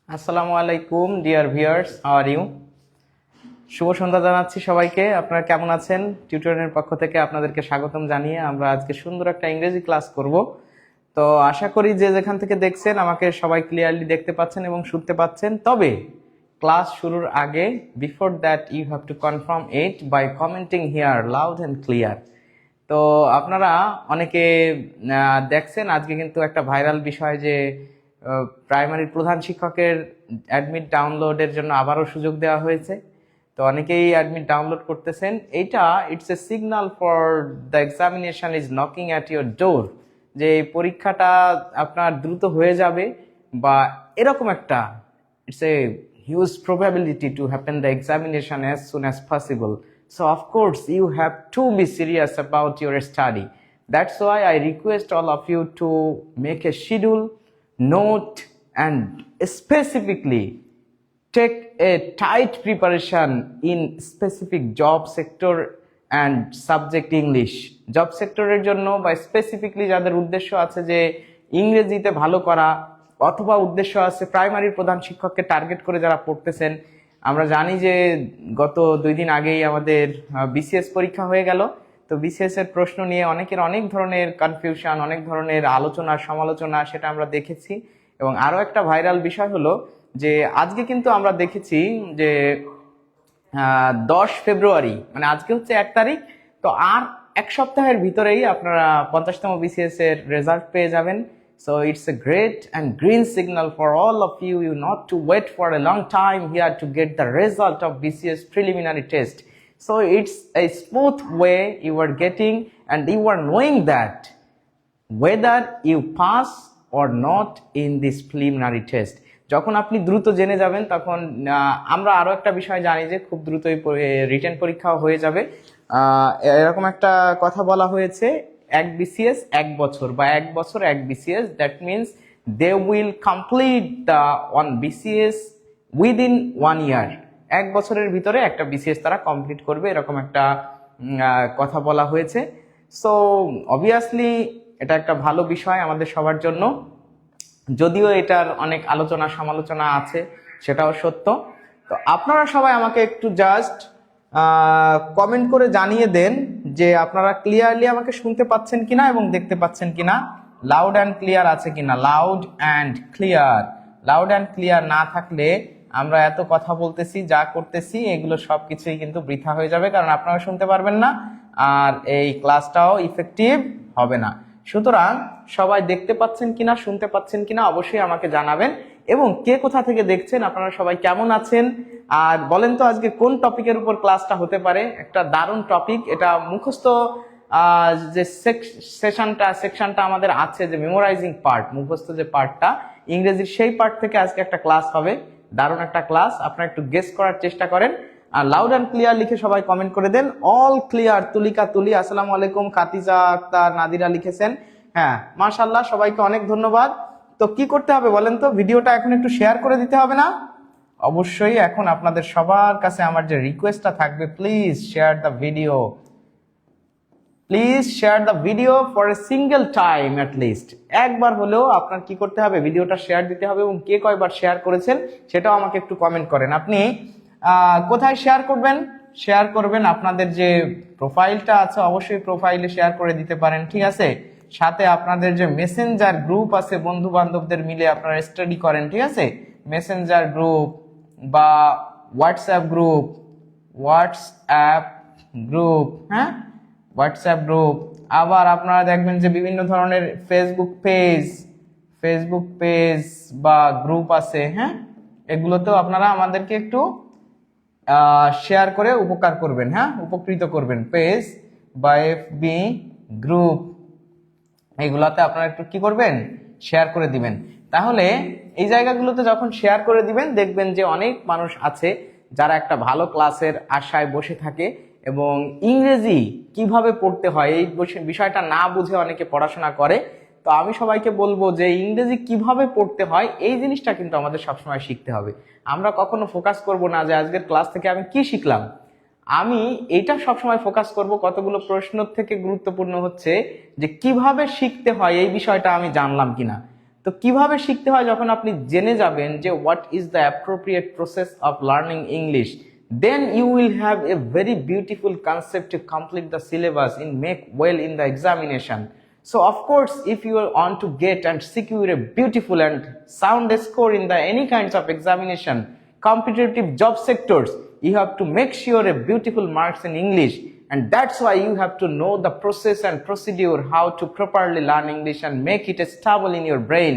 আসসালামু আলাইকুম dear viewers, how are you? শুভ সন্ধ্যা জানাচ্ছি সবাইকে। আপনারা কেমন আছেন? টিউটোরিয়ালের পক্ষ থেকে আপনাদেরকে স্বাগতম জানিয়ে আমরা আজকে সুন্দর একটা ইংরেজি ক্লাস করব। তো আশা করি যে যেখান থেকে দেখছেন আমাকে সবাই ক্লিয়ারলি দেখতে পাচ্ছেন এবং শুনতে পাচ্ছেন। তবে ক্লাস শুরুর আগে before that you have to confirm it by commenting here loud and clear. তো আপনারা অনেকে দেখছেন আজকে কিন্তু একটা ভাইরাল বিষয় যে প্রাইমারির প্রধান শিক্ষকের অ্যাডমিট ডাউনলোডের জন্য আবারও সুযোগ দেওয়া হয়েছে। তো অনেকেই অ্যাডমিট ডাউনলোড করতেছেন। এইটা it's a signal for the examination is knocking at your door, যে এই পরীক্ষাটা আপনার দ্রুত হয়ে যাবে বা এরকম একটা it's a huge probability to happen the examination as soon as possible. So of course you have to be serious about your study. That's why I request all of you to make a schedule, note and specifically take a tight preparation in specific job sector and subject English. Job সেক্টরের জন্য বা specifically যাদের উদ্দেশ্য আছে যে ইংরেজিতে ভালো করা, অথবা উদ্দেশ্য আছে প্রাইমারির প্রধান শিক্ষককে টার্গেট করে যারা পড়তেছেন। আমরা জানি যে গত 2 দিন আগেই আমাদের বিসিএস পরীক্ষা হয়ে গেল। তো বিসিএস এর প্রশ্ন নিয়ে অনেকের অনেক ধরনের কনফিউশন, অনেক ধরনের আলোচনা সমালোচনা সেটা আমরা দেখেছি। এবং আরও একটা ভাইরাল বিষয় হলো যে আজকে কিন্তু আমরা দেখেছি যে 10 ফেব্রুয়ারি মানে আজকে হচ্ছে 1 তারিখ। তো আর এক সপ্তাহের ভিতরেই আপনারা 50তম বিসিএস এর রেজাল্ট পেয়ে যাবেন। So it's a great and green signal for all of you not to wait for a long time here to get the result of BCS preliminary test. So it's a smooth way you are getting, and you are knowing that whether you pass or not in this preliminary test. যখন আপনি দ্রুত জেনে যাবেন তখন আমরা আরো একটা বিষয় জানি যে খুব দ্রুতই রিটেন পরীক্ষাও হয়ে যাবে। এরকম একটা কথা বলা হয়েছে, এক বিসিএস 1 বছর বা 1 বছর 1 BCS, that means they will complete the one BCS within 1 year. 1 বছরের ভিতরে একটা বিসিএস তারা কমপ্লিট করবে, এরকম একটা কথা বলা হয়েছে। সো অবভিয়াসলি এটা একটা ভালো বিষয় আমাদের সবার জন্য, যদিও এটার অনেক আলোচনা সমালোচনা আছে, সেটাও সত্য। তো আপনারা সবাই আমাকে একটু জাস্ট কমেন্ট করে জানিয়ে দেন যে আপনারা ক্লিয়ারলি আমাকে শুনতে পাচ্ছেন কিনা এবং দেখতে পাচ্ছেন কিনা, লাউড অ্যান্ড ক্লিয়ার আছে কিনা। Loud and clear, loud and clear না থাকলে আমরা এত কথা বলতেছি, যা করতেছি এগুলো সবকিছুই কিন্তু বৃথা হয়ে যাবে, কারণ আপনারা শুনতে পারবেন না আর এই ক্লাসটাও ইফেক্টিভ হবে না। সুতরাং সবাই দেখতে পাচ্ছেন কিনা, শুনতে পাচ্ছেন কিনা অবশ্যই আমাকে জানাবেন। এবং কে কোথা থেকে দেখছেন, আপনারা সবাই কেমন আছেন, আর বলেন তো আজকে কোন টপিকের উপর ক্লাসটা হতে পারে। একটা দারুণ টপিক, এটা মুখস্থ যে সেকশনটা আমাদের আছে, যে মেমোরাইজিং পার্ট, মুখস্থ যে পার্টটা ইংরেজির, সেই পার্ট থেকে আজকে একটা ক্লাস হবে, দারুণ একটা ক্লাস। আপনারা একটু গেস করার চেষ্টা করেন আর লাউড অ্যান্ড ক্লিয়ার লিখে সবাই কমেন্ট করে দেন। অল ক্লিয়ার, তুলিকা তুলি, আসসালামু আলাইকুম, খাতিজা আক্তার, নাদিরা লিখেছেন। হ্যাঁ, মাশাআল্লাহ, সবাইকে অনেক ধন্যবাদ। তো কি করতে হবে বলেন তো, ভিডিওটা এখন একটু শেয়ার করে দিতে হবে না? অবশ্যই। এখন আপনাদের সবার কাছে আমার যে রিকোয়েস্টটা থাকবে, please share the video, please share the video for a single time at least. একবার হলেও আপনার কি করতে হবে, ভিডিওটা শেয়ার দিতে হবে। এবং কে কয়বার শেয়ার করেছেন সেটাও আমাকে একটু কমেন্ট করেন। আপনি কোথায় শেয়ার করবেন? শেয়ার করবেন আপনাদের যে প্রোফাইলটা আছে, অবশ্যই প্রোফাইলে শেয়ার করে দিতে পারেন, ঠিক আছে? সাথে আপনাদের যে মেসেঞ্জার গ্রুপ আছে, বন্ধু বান্ধবদের মিলে আপনারা স্টাডি করেন, ঠিক আছে? মেসেঞ্জার গ্রুপ বা হোয়াটসঅ্যাপ গ্রুপ, হ্যাঁ, হোয়াটসঅ্যাপ গ্রুপ। আবার আপনারা দেখবেন যে বিভিন্ন ধরনের ফেসবুক পেজ বা গ্রুপ আছে, হ্যাঁ, এগুলোতেও আপনারা আমাদেরকে একটু শেয়ার করে উপকার করবেন, হ্যাঁ, উপকৃত করবেন। পেজ বা এফবি গ্রুপ, এইগুলাতে আপনারা একটু কি করবেন, শেয়ার করে দিবেন। তাহলে এই জায়গাগুলোতে যখন শেয়ার করে দিবেন, দেখবেন যে অনেক মানুষ আছে যারা একটা ভালো ক্লাসের আশায় বসে থাকে এবং ইংরেজি কিভাবে পড়তে হয় এই বিষয়টা না বুঝে অনেকে পড়াশোনা করে। তো আমি সবাইকে বলবো যে ইংরেজি কিভাবে পড়তে হয় এই জিনিসটা কিন্তু আমাদের সবসময় শিখতে হবে। আমরা কখনো ফোকাস করব না যে আজকের ক্লাস থেকে আমি কি শিখলাম, আমি এটা সবসময় ফোকাস করব কতগুলো প্রশ্ন থেকে গুরুত্বপূর্ণ হচ্ছে যে কিভাবে শিখতে হয় এই বিষয়টা আমি জানলাম কিনা। তো কিভাবে শিখতে হয় যখন আপনি জেনে যাবেন যে what is the appropriate process of learning English, then you will have a very beautiful concept to complete the syllabus and make well in the examination. So of course, if you want to get and secure a beautiful and sound score in the any kinds of examination, competitive job sectors, you have to make sure a beautiful marks in English, and that's why you have to know the process and procedure how to properly learn English and make it stable in your brain.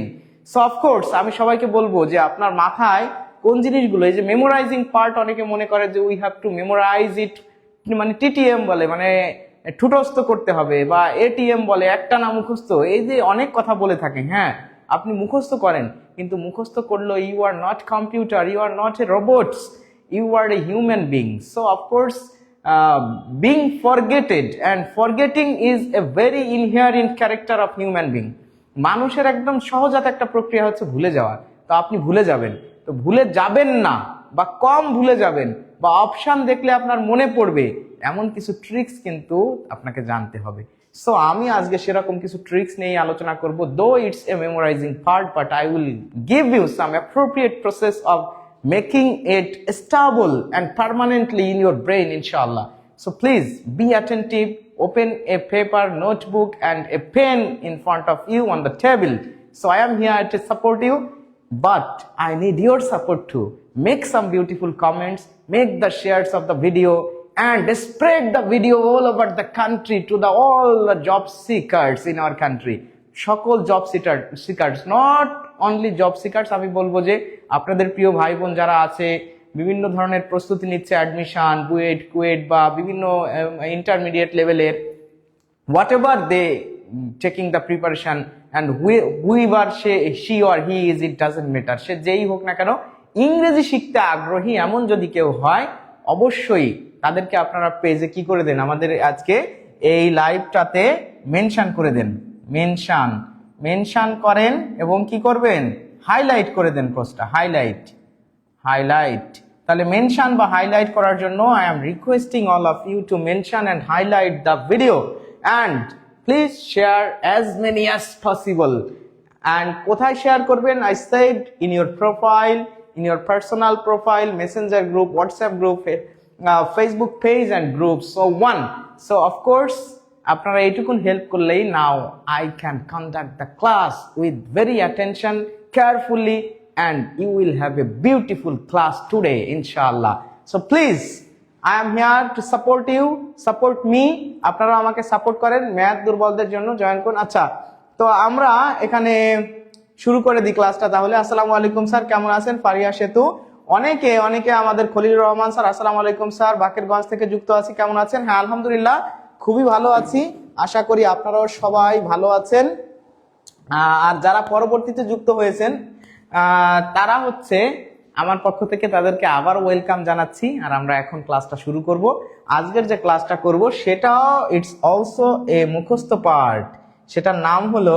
So of course, আমি সবাইকে বলবো যে আপনার মাথায় কোন জিনিসগুলো, এই যে মেমোরাইজিং পার্ট, অনেকে মনে করে যে উই হ্যাভ টু মেমোরাইজ ইট, মানে টিটিএম বলে, মানে ঠুটস্থ করতে হবে, বা এটিএম বলে একটা না মুখস্থ, এই যে অনেক কথা বলে থাকে। হ্যাঁ, আপনি মুখস্থ করেন, কিন্তু মুখস্থ করলেও you are not computer, you are not a robots, you are a human being. So of course, being forgetted and forgetting is a very inherent character of human being. মানুষের একদম সহজাত একটা প্রক্রিয়া হচ্ছে ভুলে যাওয়া। তো আপনি ভুলে যাবেন, তো ভুলে যাবেন না বা কম ভুলে যাবেন বা অপশন দেখলে আপনার মনে পড়বে, এমন কিছু ট্রিক্স কিন্তু আপনাকে জানতে হবে। সো আমি আজকে সেরকম কিছু ট্রিক্স নিয়ে আলোচনা করব, though it's a memorising part, but I will give you some appropriate process of making it stable and permanently in your brain, inshallah. So please be attentive, open a paper, notebook and a pen in front of you on the table. So I am here to support you, but I need your support too. Make some beautiful comments, make the shares of the video, and spread the video all over the country to all the job seekers in our country. সকল job seekers, not only job seekers, আমি বলবো যে আপনাদের প্রিয় ভাই বোন যারা আছে, বিভিন্ন ধরনের প্রস্তুতি নিচ্ছে, অ্যাডমিশন, বুয়েট, কুয়েট বা বিভিন্ন ইন্টারমিডিয়েট লেভেলের, whatever they taking the preparation, and whoever she or he is, it doesn't matter, সে যেই হোক না কেন, ইংরেজি শিখতে আগ্রহী এমন যদি কেউ হয়, অবশ্যই তাদেরকে আপনারা পেজে কি করে দেন, আমাদের আজকে এই লাইভটাতে মেনশন করে দেন, মেনশন করেন এবং কি করবেন, হাইলাইট করে দেন পোস্টটা, হাইলাইট। তাহলে মেনশন বা হাইলাইট করার জন্য I am requesting all of you to mention and highlight the video, and please share as many as possible. And কোথায় শেয়ার করবেন, I said in your profile, in your personal profile, Messenger group, WhatsApp group, Facebook page and group, so of course আপনারা এইটুকুন help করলেই, now I can conduct the class with very attention, carefully, and you will have a beautiful class today, inshallah. So please, I am here to support you, support me. আপনারা আমাকে support করেন, math দুর্বলদের জন্য join করুন। আচ্ছা, তো আমরা এখানে শুরু করে দিই ক্লাসটা তাহলে। আসসালামু আলাইকুম স্যার, কেমন আছেন? ফারিয়া সেতু, অনেকে আমাদের খলিলুর রহমান স্যার, আসসালামু আলাইকুম স্যার, বাকেরগঞ্জ থেকে যুক্ত আছি, কেমন আছেন? হ্যাঁ, আলহামদুলিল্লাহ খুবই ভালো আছি, আশা করি আপনারাও সবাই ভালো আছেন। আর যারা পরবর্তীতে যুক্ত হয়েছেন তারা হচ্ছে আমার পক্ষ থেকে তাদেরকে আবার ওয়েলকাম জানাচ্ছি। আর আমরা এখন ক্লাসটা শুরু করব। আজকের যে ক্লাসটা করব সেটাও ইটস অলসো এ মুখস্থ পার্ট, সেটার নাম হলো,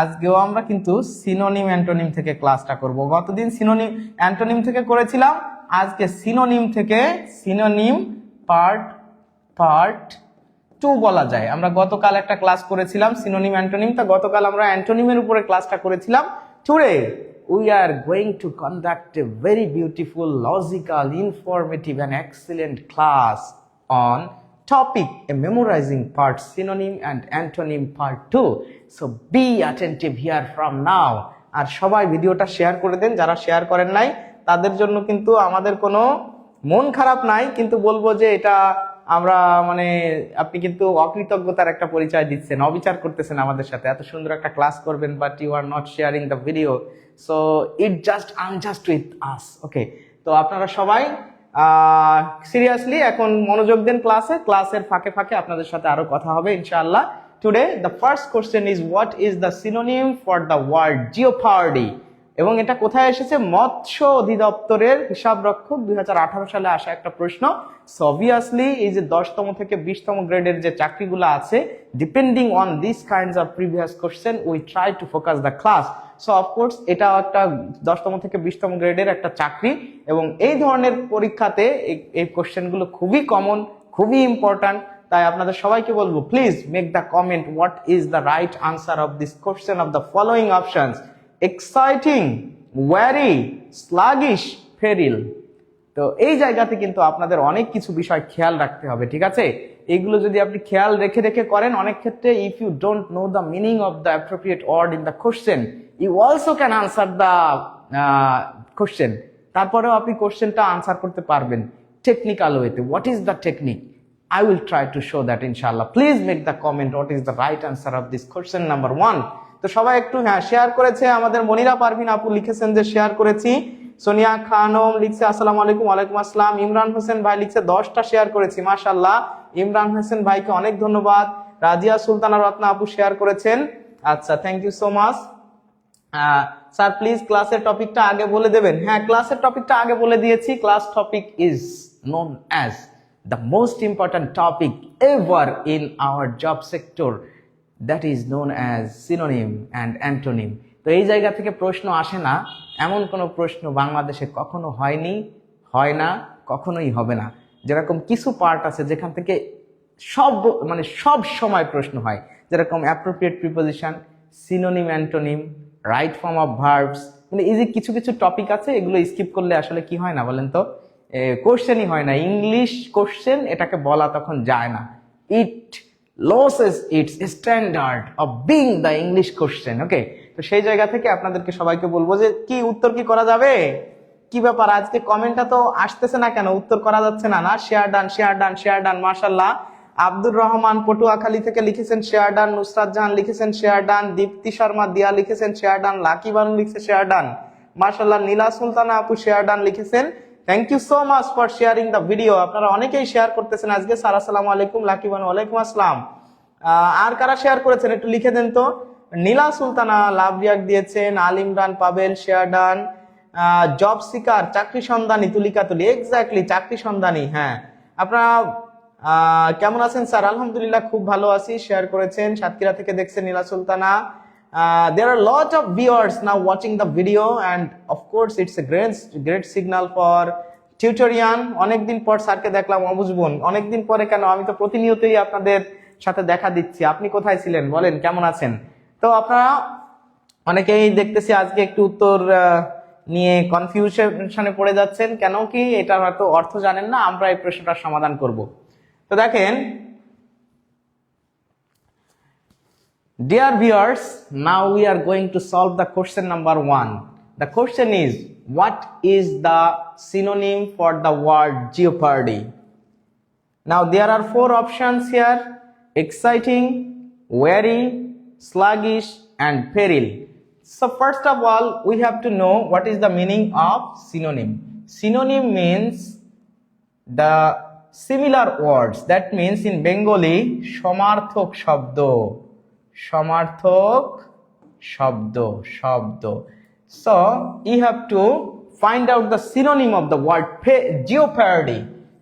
আজকেও আমরা কিন্তু সিনোনিম অ্যান্টোনিম থেকে ক্লাসটা করব। গতদিন সিনোনিম অ্যান্টোনিম থেকে করেছিলাম, আজকে সিনোনিম থেকে, সিনোনিম পার্ট 2 বলা যায়। আমরা গতকাল একটা ক্লাস করেছিলাম সিনোনিম অ্যান্টোনিম, তা গতকাল আমরা অ্যান্টোনিমের উপরে ক্লাসটা করেছিলাম। Today we are going to conduct a very beautiful, logical, informative and excellent class on topic a memorizing part, synonym and antonym part 2. So be attentive here from now. আর সবাই ভিডিওটা share করে দেন, যারা শেয়ার করেন নাই তাদের জন্য কিন্তু আমাদের কোনো মন খারাপ নাই, কিন্তু বলবো যে এটা আমরা মানে আপনি কিন্তু অকৃতজ্ঞতার একটা পরিচয় দিচ্ছেন, অবিচার করতেছেন আমাদের সাথে। এত সুন্দর একটা ক্লাস করবেন, but you are not sharing the video, so it just unjust with us. Okay, তো আপনারা সবাই সিরিয়াসলি এখন মনোযোগ দেন ক্লাসে, ক্লাসের ফাঁকে ফাঁকে আপনাদের সাথে আরো কথা হবে ইনশাআল্লাহ। Today the first question is, what is the synonym for the word jeopardy? এবং এটা কোথায় এসেছে? মৎস্য অধিদপ্তরের হিসাবরক্ষক 2018 সালে আসা একটা প্রশ্ন। সো অবভিয়াসলি এই যে 10তম থেকে 20তম গ্রেডের যে চাকরিগুলো আছে, depending on this kinds of previous question we try to focus the class. So of course এটা একটা 10তম থেকে 20তম গ্রেডের একটা চাকরি, এবং এই ধরনের পরীক্ষাতে এই কোশ্চেনগুলো খুবই কমন, খুবই ইম্পর্ট্যান্ট। তাই আপনাদের সবাইকে বলবো, please make the comment what is the right answer of this question of the following options. Exciting, wary, sluggish, feral. তো এই জায়গাতে কিন্তু আপনাদের অনেক কিছু বিষয় খেয়াল রাখতে হবে, ঠিক আছে? এইগুলো যদি আপনি খেয়াল রেখে রেখে করেন, অনেক ক্ষেত্রে if you don't know the meaning of the appropriate word in the question, you also can answer the question. তারপরেও আপনি কোশ্চেনটা আনসার করতে পারবেন টেকনিক্যাল ওয়েতে। What is the technique? I will try to show that inshallah. Please make the comment what is the right answer of this question number 1. তো সবাই একটু share করেছে। আমাদের মনিরা পারভিন আপু লিখেছেন যে শেয়ার করেছি। সোনিয়া খানম লিখছে আসসালামু আলাইকুম। ওয়ালাইকুম আসসালাম। ইমরান হোসেন ভাই লিখছে 10টা শেয়ার করেছি, মাশাআল্লাহ। ইমরান হোসেন ভাইকে অনেক ধন্যবাদ। রাজিয়া সুলতানা রত্না আপু শেয়ার করেছেন। আচ্ছা, thank you so much. Sir please ক্লাসের টপিকটা আগে বলে দেবেন। হ্যাঁ, ক্লাসের টপিকটা আগে বলে দিয়েছি। Class topic is known as the most important topic ever in our job sector, that is known as synonym and antonym. তো এই জায়গা থেকে প্রশ্ন আসে না, এমন কোনো প্রশ্ন বাংলাদেশে কখনো হয়নি, হয় না, কখনোই হবে না। যেরকম কিছু পার্ট আছে যেখান থেকে সব সময় প্রশ্ন হয়, যেরকম appropriate preposition, synonym, antonym, right form of verbs. মানে এই যে কিছু কিছু টপিক আছে, এগুলো স্কিপ করলে আসলে কি হয় না বলেন তো, কোশ্চেনই হয় না। ইংলিশ কোশ্চেন এটাকে বলা তখন যায় না। It loses its standard of being the English question. Okay, তো সেই জায়গা থেকে আপনাদেরকে সবাইকে বলবো যে কি উত্তর কি করা যাবে? কি ব্যাপার, আজকে কমেন্টটা তো আসতেছে না কেন? উত্তর করা যাচ্ছে না? না, share done, share done, share done. মাশাআল্লাহ। আব্দুর রহমান পটুয়াখালী থেকে লিখেছেন শেয়ার ডান। নুসরাত জাহান লিখেছেন শেয়ার ডান। দীপ্তি শর্মা দিয়া লিখেছেন শেয়ার ডান। লাকি বানু লিখছে শেয়ার ডান। মাশাআল্লাহ। নীলা সুলতানা আপু শেয়ার ডান লিখেছেন। Thank you so much for sharing the video. আপনারা অনেকেই শেয়ার করতেছেন আজকে। স্যার আসসালামু আলাইকুম। লাকি বানু ওয়ালাইকুম আসসালাম। আর কারা শেয়ার করেছেন একটু লিখে দেন তো। নীলা সুলতানা লাভ রিয়াক্ট দিয়েছেন। Al Imran Pabel share done. Job seeker, চাকরি সন্ধানী, তুলিকা তুলি, এক্স্যাক্টলি চাকরি সন্ধানী। হ্যাঁ, আপনারা কেমন আছেন স্যার? আলহামদুলিল্লাহ, খুব ভালো আছি। শেয়ার করেছেন। সাতক্ষীরা থেকে দেখছেন নীলা Sultana. There are a lot of viewers now watching the video, and of course it's a great signal for tutorial. অনেকদিন পর স্যারকে দেখলাম। অবুঝবন অনেকদিন পরে কেন, আমি তো প্রতিনিয়তই আপনাদের সাথে দেখা দিচ্ছি। আপনি কোথায় ছিলেন বলেন, কেমন আছেন? তো আপনারা অনেকেই দেখতেছি আজকে একটু উত্তর নিয়ে কনফিউশনে পড়ে যাচ্ছেন। কেন কি, এটা হয়তো অর্থ জানেন না। আমরা এই প্রশ্নটার সমাধান করব। তো দেখেন, dear viewers, now we are going to solve the question number 1. The question is, what is the synonym for the word jeopardy? Now there are 4 options here: exciting, wary, sluggish, and peril. So first of all, we have to know what is the meaning of synonym. Synonym means the similar words. That means in Bengali, সমার্থক শব্দ, সমার্থক শব্দ, শব্দ। So you have to find out the synonym of the word jeopardy.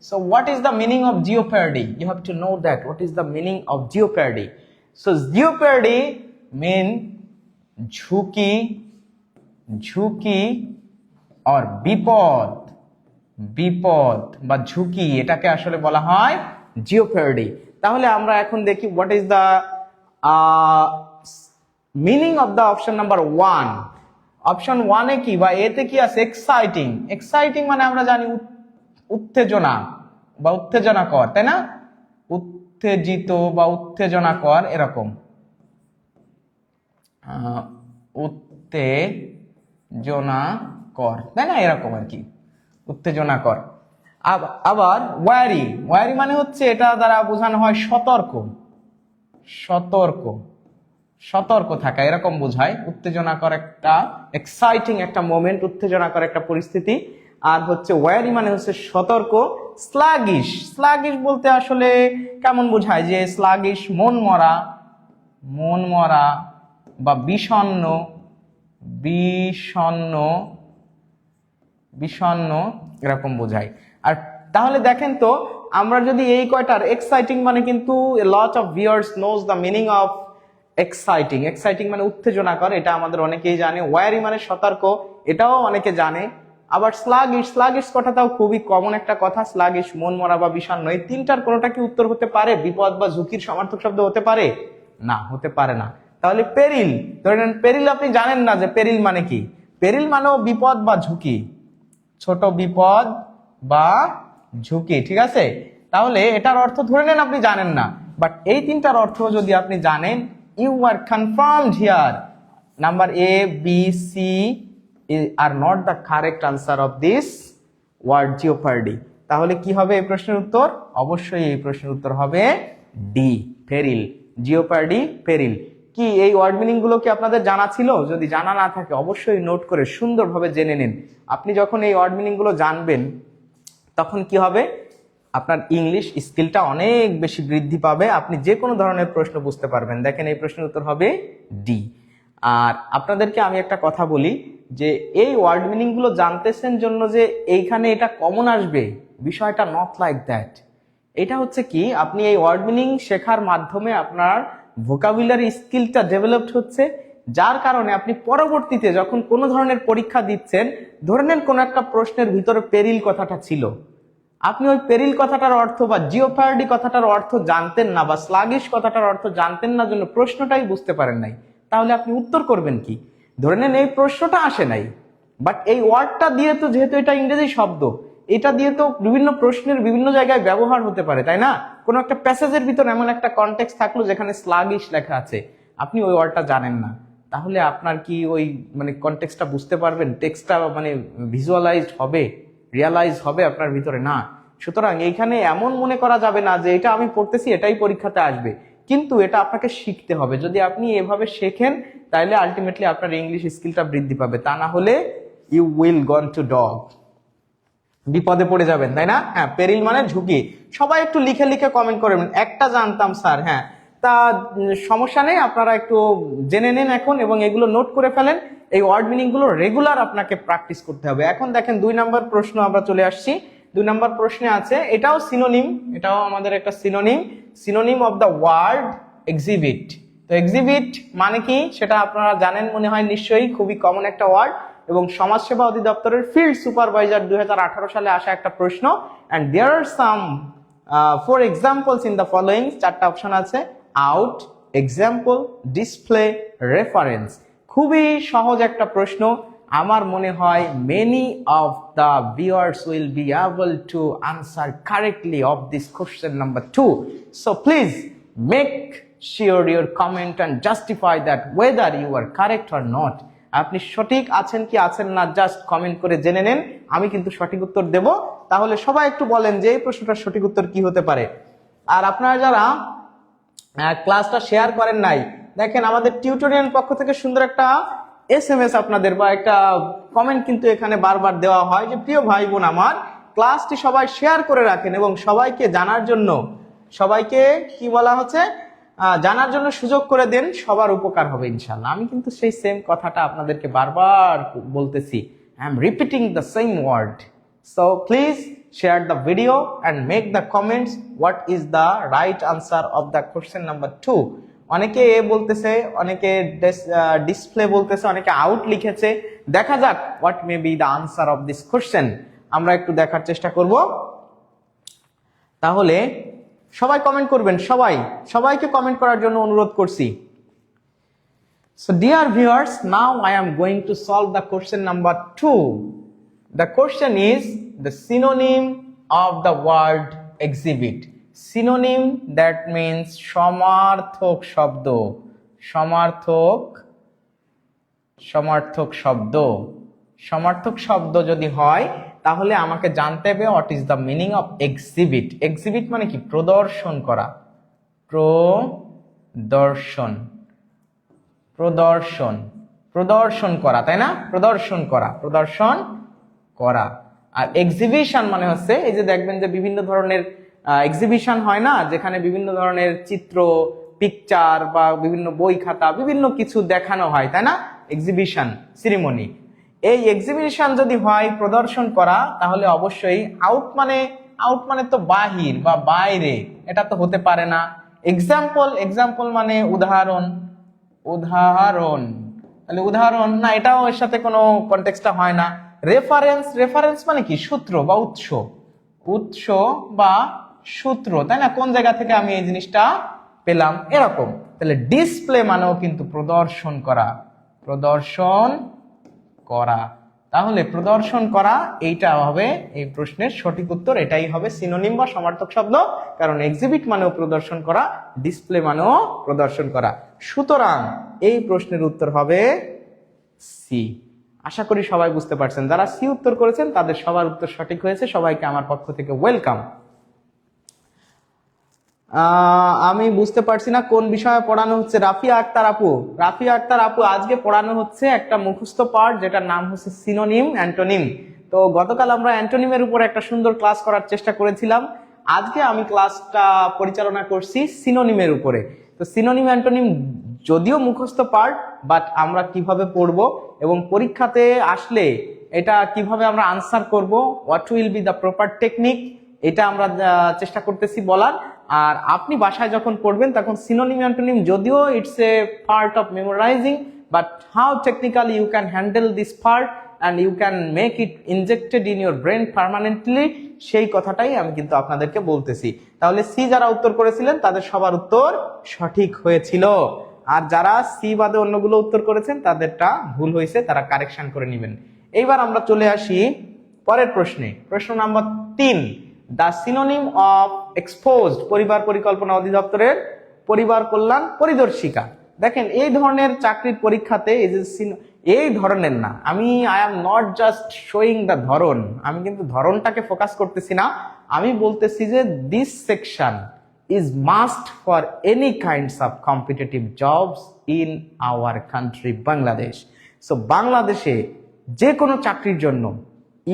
So what is the meaning of jeopardy? You have to know that. What is the meaning of jeopardy? So jeopardy mean ঝুঁকি, ঝুঁকি or বিপদ, বিপদ বা ঝুঁকি, এটাকে আসলে বলা হয় jeopardy. তাহলে আমরা এখন দেখি what is the meaning of the option number 1. Option 1 এ কি বা এতে কি আছে? এক্সাইটিং। এক্সাইটিং মানে আমরা জানি উত্তেজনা বা উত্তেজনাকর, তাই না? উত্তেজিত বা উত্তেজনাকর, এরকম উত্তেজনাকর, তাই না? এরকম আর কি, উত্তেজনাকর। আবার ওয়ারি, ওয়ারি মানে হচ্ছে, এটা দ্বারা বোঝানো হয় সতর্ক, সতর্ক, সতর্ক থাকা, এরকম বোঝায়। উত্তেজনাকর একটা, এক্সাইটিং একটা মোমেন্ট, উত্তেজনাকর একটা পরিস্থিতি। আর হচ্ছে ওয়ারি মানে হচ্ছে সতর্ক। স্লাগিশ, স্লাগিশ বলতে আসলে কেমন বোঝায়? যে স্লাগিশ মন মরা, মন মরা বা বিষণ্ণ, বিষণ্ণ, বিষণ্ণ, এরকম বোঝায়। আর তাহলে দেখেন তো, আমরা যদি এই কয়টার, এক্সাইটিং মানে কিন্তু lot of viewers knows the meaning of exciting. Exciting মানে উত্তেজনাকর, এটা আমাদের অনেকেই জানে। ওয়ারি মানে সতর্ক, এটাও অনেকে জানে। আবার স্লাগিশ, স্লাগিশ কথাটাও খুবই কমন একটা কথা। স্লাগিশ মন মরা বা বিষণ্ণ, এই তিনটার কোনোটা কি উত্তর হতে পারে? বিপদ বা ঝুঁকির সমার্থক শব্দ হতে পারে? না, হতে পারে না। তাহলে পেরিল, ধরে নেন পেরিল আপনি জানেন না যে পেরিল মানে কি। পেরিল মানেও বিপদ বা ঝুঁকি, ছোট বিপদ বা ঝুঁকি, ঠিক আছে। তাহলে এটার অর্থ ধরে নেন আপনি জানেন না, বাট এই তিনটার অর্থ যদি আপনি জানেন, you are confirmed here number A B C are not the correct answer of this word jeopardy. তাহলে কি হবে এই প্রশ্নের উত্তর? অবশ্যই এই প্রশ্নের উত্তর হবে ডি, পেরিল। জিওপার্ডি, পেরিল। কি এই ওয়ার্ড মিনিং গুলো কি আপনাদের জানা ছিল? যদি জানা না থাকে অবশ্যই নোট করে সুন্দরভাবে জেনে নিন। আপনি যখন এই ওয়ার্ড মিনিং গুলো জানবেন তখন কি হবে, আপনার ইংলিশ স্কিলটা অনেক বেশি বৃদ্ধি পাবে, আপনি যে কোনো ধরনের প্রশ্ন বুঝতে পারবেন। দেখেন এই প্রশ্নের উত্তর হবে ডি। আর আপনাদেরকে আমি একটা কথা বলি যে এই ওয়ার্ড মিনিং গুলো জানতেছেন জন্য যে এইখানে এটা কমন আসবে, বিষয়টা নট লাইক দ্যাট। এটা হচ্ছে কি, আপনি এই ওয়ার্ড মিনিং শেখার মাধ্যমে আপনার ভোকাবুলারি স্কিলটা ডেভেলপড হচ্ছে, যার কারণে আপনি পরবর্তীতে যখন কোনো ধরনের পরীক্ষা দিচ্ছেন, ধরে নেন কোনো একটা প্রশ্নের ভিতরে পেরিল কথাটা ছিল, আপনি ওই পেরিল কথাটার অর্থ বা জিওপার্ডি কথাটার অর্থ জানতেন না, বা স্লাগিশ কথাটার অর্থ জানতেন না জন্য প্রশ্নটাই বুঝতে পারেন নাই, তাহলে আপনি উত্তর করবেন কি? ধরে নেন এই প্রশ্নটা আসে নাই, বাট এই ওয়ার্ডটা দিয়ে তো, যেহেতু এটা ইংরেজি শব্দ, এটা দিয়ে তো বিভিন্ন প্রশ্নের বিভিন্ন জায়গায় ব্যবহার হতে পারে, তাই না? কোনো একটা প্যাসেজের ভিতর এমন একটা কনটেক্সট থাকলো যেখানে স্লাগিশ লেখা আছে, আপনি ওই ওয়ার্ডটা জানেন না, তাহলে আপনার কি ওই মানে কনটেক্সটটা বুঝতে পারবেন? টেক্সটটা মানে ভিজুয়ালাইজড হবে, রিয়ালাইজ হবে আপনার ভিতরে? না। সুতরাং এইখানে এমন মনে করা যাবে না যে এটা আমি পড়তেছি এটাই পরীক্ষাতে আসবে, কিন্তু এটা আপনাকে শিখতে হবে। যদি আপনি এভাবে শেখেন তাহলে আলটিমেটলি আপনার ইংলিশ স্কিলটা বৃদ্ধি পাবে, তা না হলে you will gone to dog, বিপদে পড়ে যাবেন, তাই না? হ্যাঁ, পেরিল মানে ঝুঁকি। সবাই একটু লিখে লিখে কমেন্ট করবেন, একটা জানতাম স্যার। হ্যাঁ, তা সমস্যা নেই, আপনারা একটু জেনে নেন এখন এবং এগুলো নোট করে ফেলেন। এই ওয়ার্ড মিনিং গুলো রেগুলার আপনাকে প্র্যাকটিস করতে হবে। এখন দেখেন 2 নম্বর প্রশ্ন আমরা চলে আসছি। 2 নম্বর প্রশ্নে আছে, এটাও সিনোনিম, এটাও আমাদের একটা synonym, synonym of the word exhibit. তো এক্সিবিট মানে কি সেটা আপনারা জানেন মনে হয় নিশ্চয়ই, খুবই কমন একটা ওয়ার্ড, এবং সমাজসেবা অধিদপ্তরের ফিল্ড সুপারভাইজার 2018 সালে আসা একটা প্রশ্ন। And there are some 4 examples in the following. 4টা অপশন আছে, আউট, এক্সাম্পল, ডিসপ্লে, রেফারেন্স। খুবই সহজ একটা প্রশ্ন। আমার মনে হয় many of the viewers will be able to answer correctly of this question number 2. So please make sure your comment and justify that whether you are correct or not. আপনি সঠিক আছেন কি আছেন না জাস্ট কমেন্ট করে জেনে নেন, আমি কিন্তু সঠিক উত্তর দেব। তাহলে সবাই একটু বলেন যে এই প্রশ্নটার সঠিক উত্তর কি হতে পারে। আর আপনারা যারা ক্লাসটা শেয়ার করেন নাই, দেখেন আমাদের টিউটোরিয়াল পক্ষ থেকে সুন্দর একটা SMS আপনাদের বা একটা কমেন্ট কিন্তু এখানে বারবার দেওয়া হয় যে প্রিয় ভাই বোন আমার, ক্লাসটি সবাই শেয়ার করে রাখেন এবং সবাইকে জানার জন্য, সবাইকে কি বলা হচ্ছে, জানার জন্য সুযোগ করে দেন, সবার উপকার হবে ইনশাআল্লাহ। আমি কিন্তু সেই সেম কথাটা আপনাদেরকে বারবার বলতেছি, I am repeating the same word. So please share the video and make the comments what is the right answer of the question number 2. অনেকে এ বলতেছে, অনেকে ডিসপ্লে বলতেছে, অনেকে আউট লিখেছে। দেখা যাক what may be the answer of this question, আমরা একটু দেখার চেষ্টা করব। তাহলে সবাই কমেন্ট করবেন, সবাইকে কমেন্ট করার জন্য অনুরোধ করছি। So dear viewers, now I am going to solve the question number 2. The question is the synonym of the word exhibit. Synonym, that means সমার্থক শব্দ, সমার্থক শব্দ। সমার্থক শব্দ যদি হয় তাহলে আমাকে জানতে হবে what is the meaning of exhibit. Exhibit মানে কি? প্রদর্শন করা, প্রদর্শন করা, তাই না? প্রদর্শন করা। আর এক্সিবিশন মানে হচ্ছে, এই যে দেখবেন যে বিভিন্ন ধরনের এক্সিবিশন হয় না, যেখানে বিভিন্ন ধরনের চিত্র, পিকচার বা বিভিন্ন বই খাতা, বিভিন্ন কিছু দেখানো হয়, তাই না? Exhibition ceremony. এই এক্সিবিশন যদি হয় প্রদর্শন করা, তাহলে অবশ্যই আউট মানে তো বাহির বা বাইরে, এটা তো হতে পারে না। এক্সাম্পল মানে উদাহরণ, তাহলে উদাহরণ না, এটাও এর সাথে কোনো কনটেক্সটটা হয় না। রেফারেন্স মানে কি? সূত্র বা উৎস বা সূত্র, তাই না? কোন জায়গা থেকে আমি এই জিনিসটা পেলাম, এরকম। তাহলে ডিসপ্লে মানেও কিন্তু প্রদর্শন করা, প্রদর্শন করা। তাহলে প্রদর্শন করা এইটা হবে এই প্রশ্নের সঠিক উত্তর, এটাই হবে সিনোনিম বা সমার্থক শব্দ, কারণ এক্সিবিট মানেও প্রদর্শন করা, ডিসপ্লে মানেও প্রদর্শন করা। সুতরাং এই প্রশ্নের উত্তর হবে সি। আশা করি সবাই বুঝতে পারছেন, যারা সি উত্তর করেছেন তাদের সবার উত্তর সঠিক হয়েছে, সবাইকে আমার পক্ষ থেকে ওয়েলকাম। আমি বুঝতে পারছি না কোন বিষয়ে পড়ানো হচ্ছে। রাফিয়া আক্তার আপু, রাফিয়া আক্তার আপু, আজকে পড়ানো হচ্ছে একটা মুখস্থ পার্ট যেটার নাম হচ্ছে সিনোনিম অ্যান্টোনিম। তো গতকাল আমরা অ্যান্টোনিমের উপর একটা সুন্দর ক্লাস করার চেষ্টা করেছিলাম, আজকে আমি ক্লাসটা পরিচালনা করছি সিনোনিমের উপরে। তো সিনোনিম অ্যান্টোনিম যদিও মুখস্থ পার্ট, বাট আমরা কিভাবে পড়বো এবং পরীক্ষাতে আসলে এটা কিভাবে আমরা আনসার করব, what will be the proper technique, এটা আমরা চেষ্টা করতেছি বলার। আর আপনি বাসায় যখন পড়বেন তখন সিনোনিম অ্যান্টোনিম যদিও it's a part of memorising, but how technically you can handle this part and you can make it injected in your brain permanently, সেই কথাটাই আমি কিন্তু আপনাদেরকে বলতেছি। তাহলে সি যারা উত্তর করেছিলেন তাদের সবার উত্তর সঠিক হয়েছিল, আর যারা সি বাদে অন্যগুলো উত্তর করেছেন তাদেরটা ভুল হয়েছে, তারা কারেকশন করে নেবেন। এইবার আমরা চলে আসি পরের প্রশ্নে। প্রশ্ন number 3, the synonym of exposed, পরিবার পরিকল্পনা অধিদপ্তরের পরিবার কল্যাণ পরিদর্শিকা। দেখেন এই ধরনের চাকরির পরীক্ষাতে এই ধরনের না, I am not just showing the ধরন, আমি কিন্তু ধরনটাকে ফোকাস করতেছি না, আমি বলতেছি যে this section is must for any kinds of competitive jobs in our country Bangladesh. So বাংলাদেশে যে কোনো চাকরির জন্য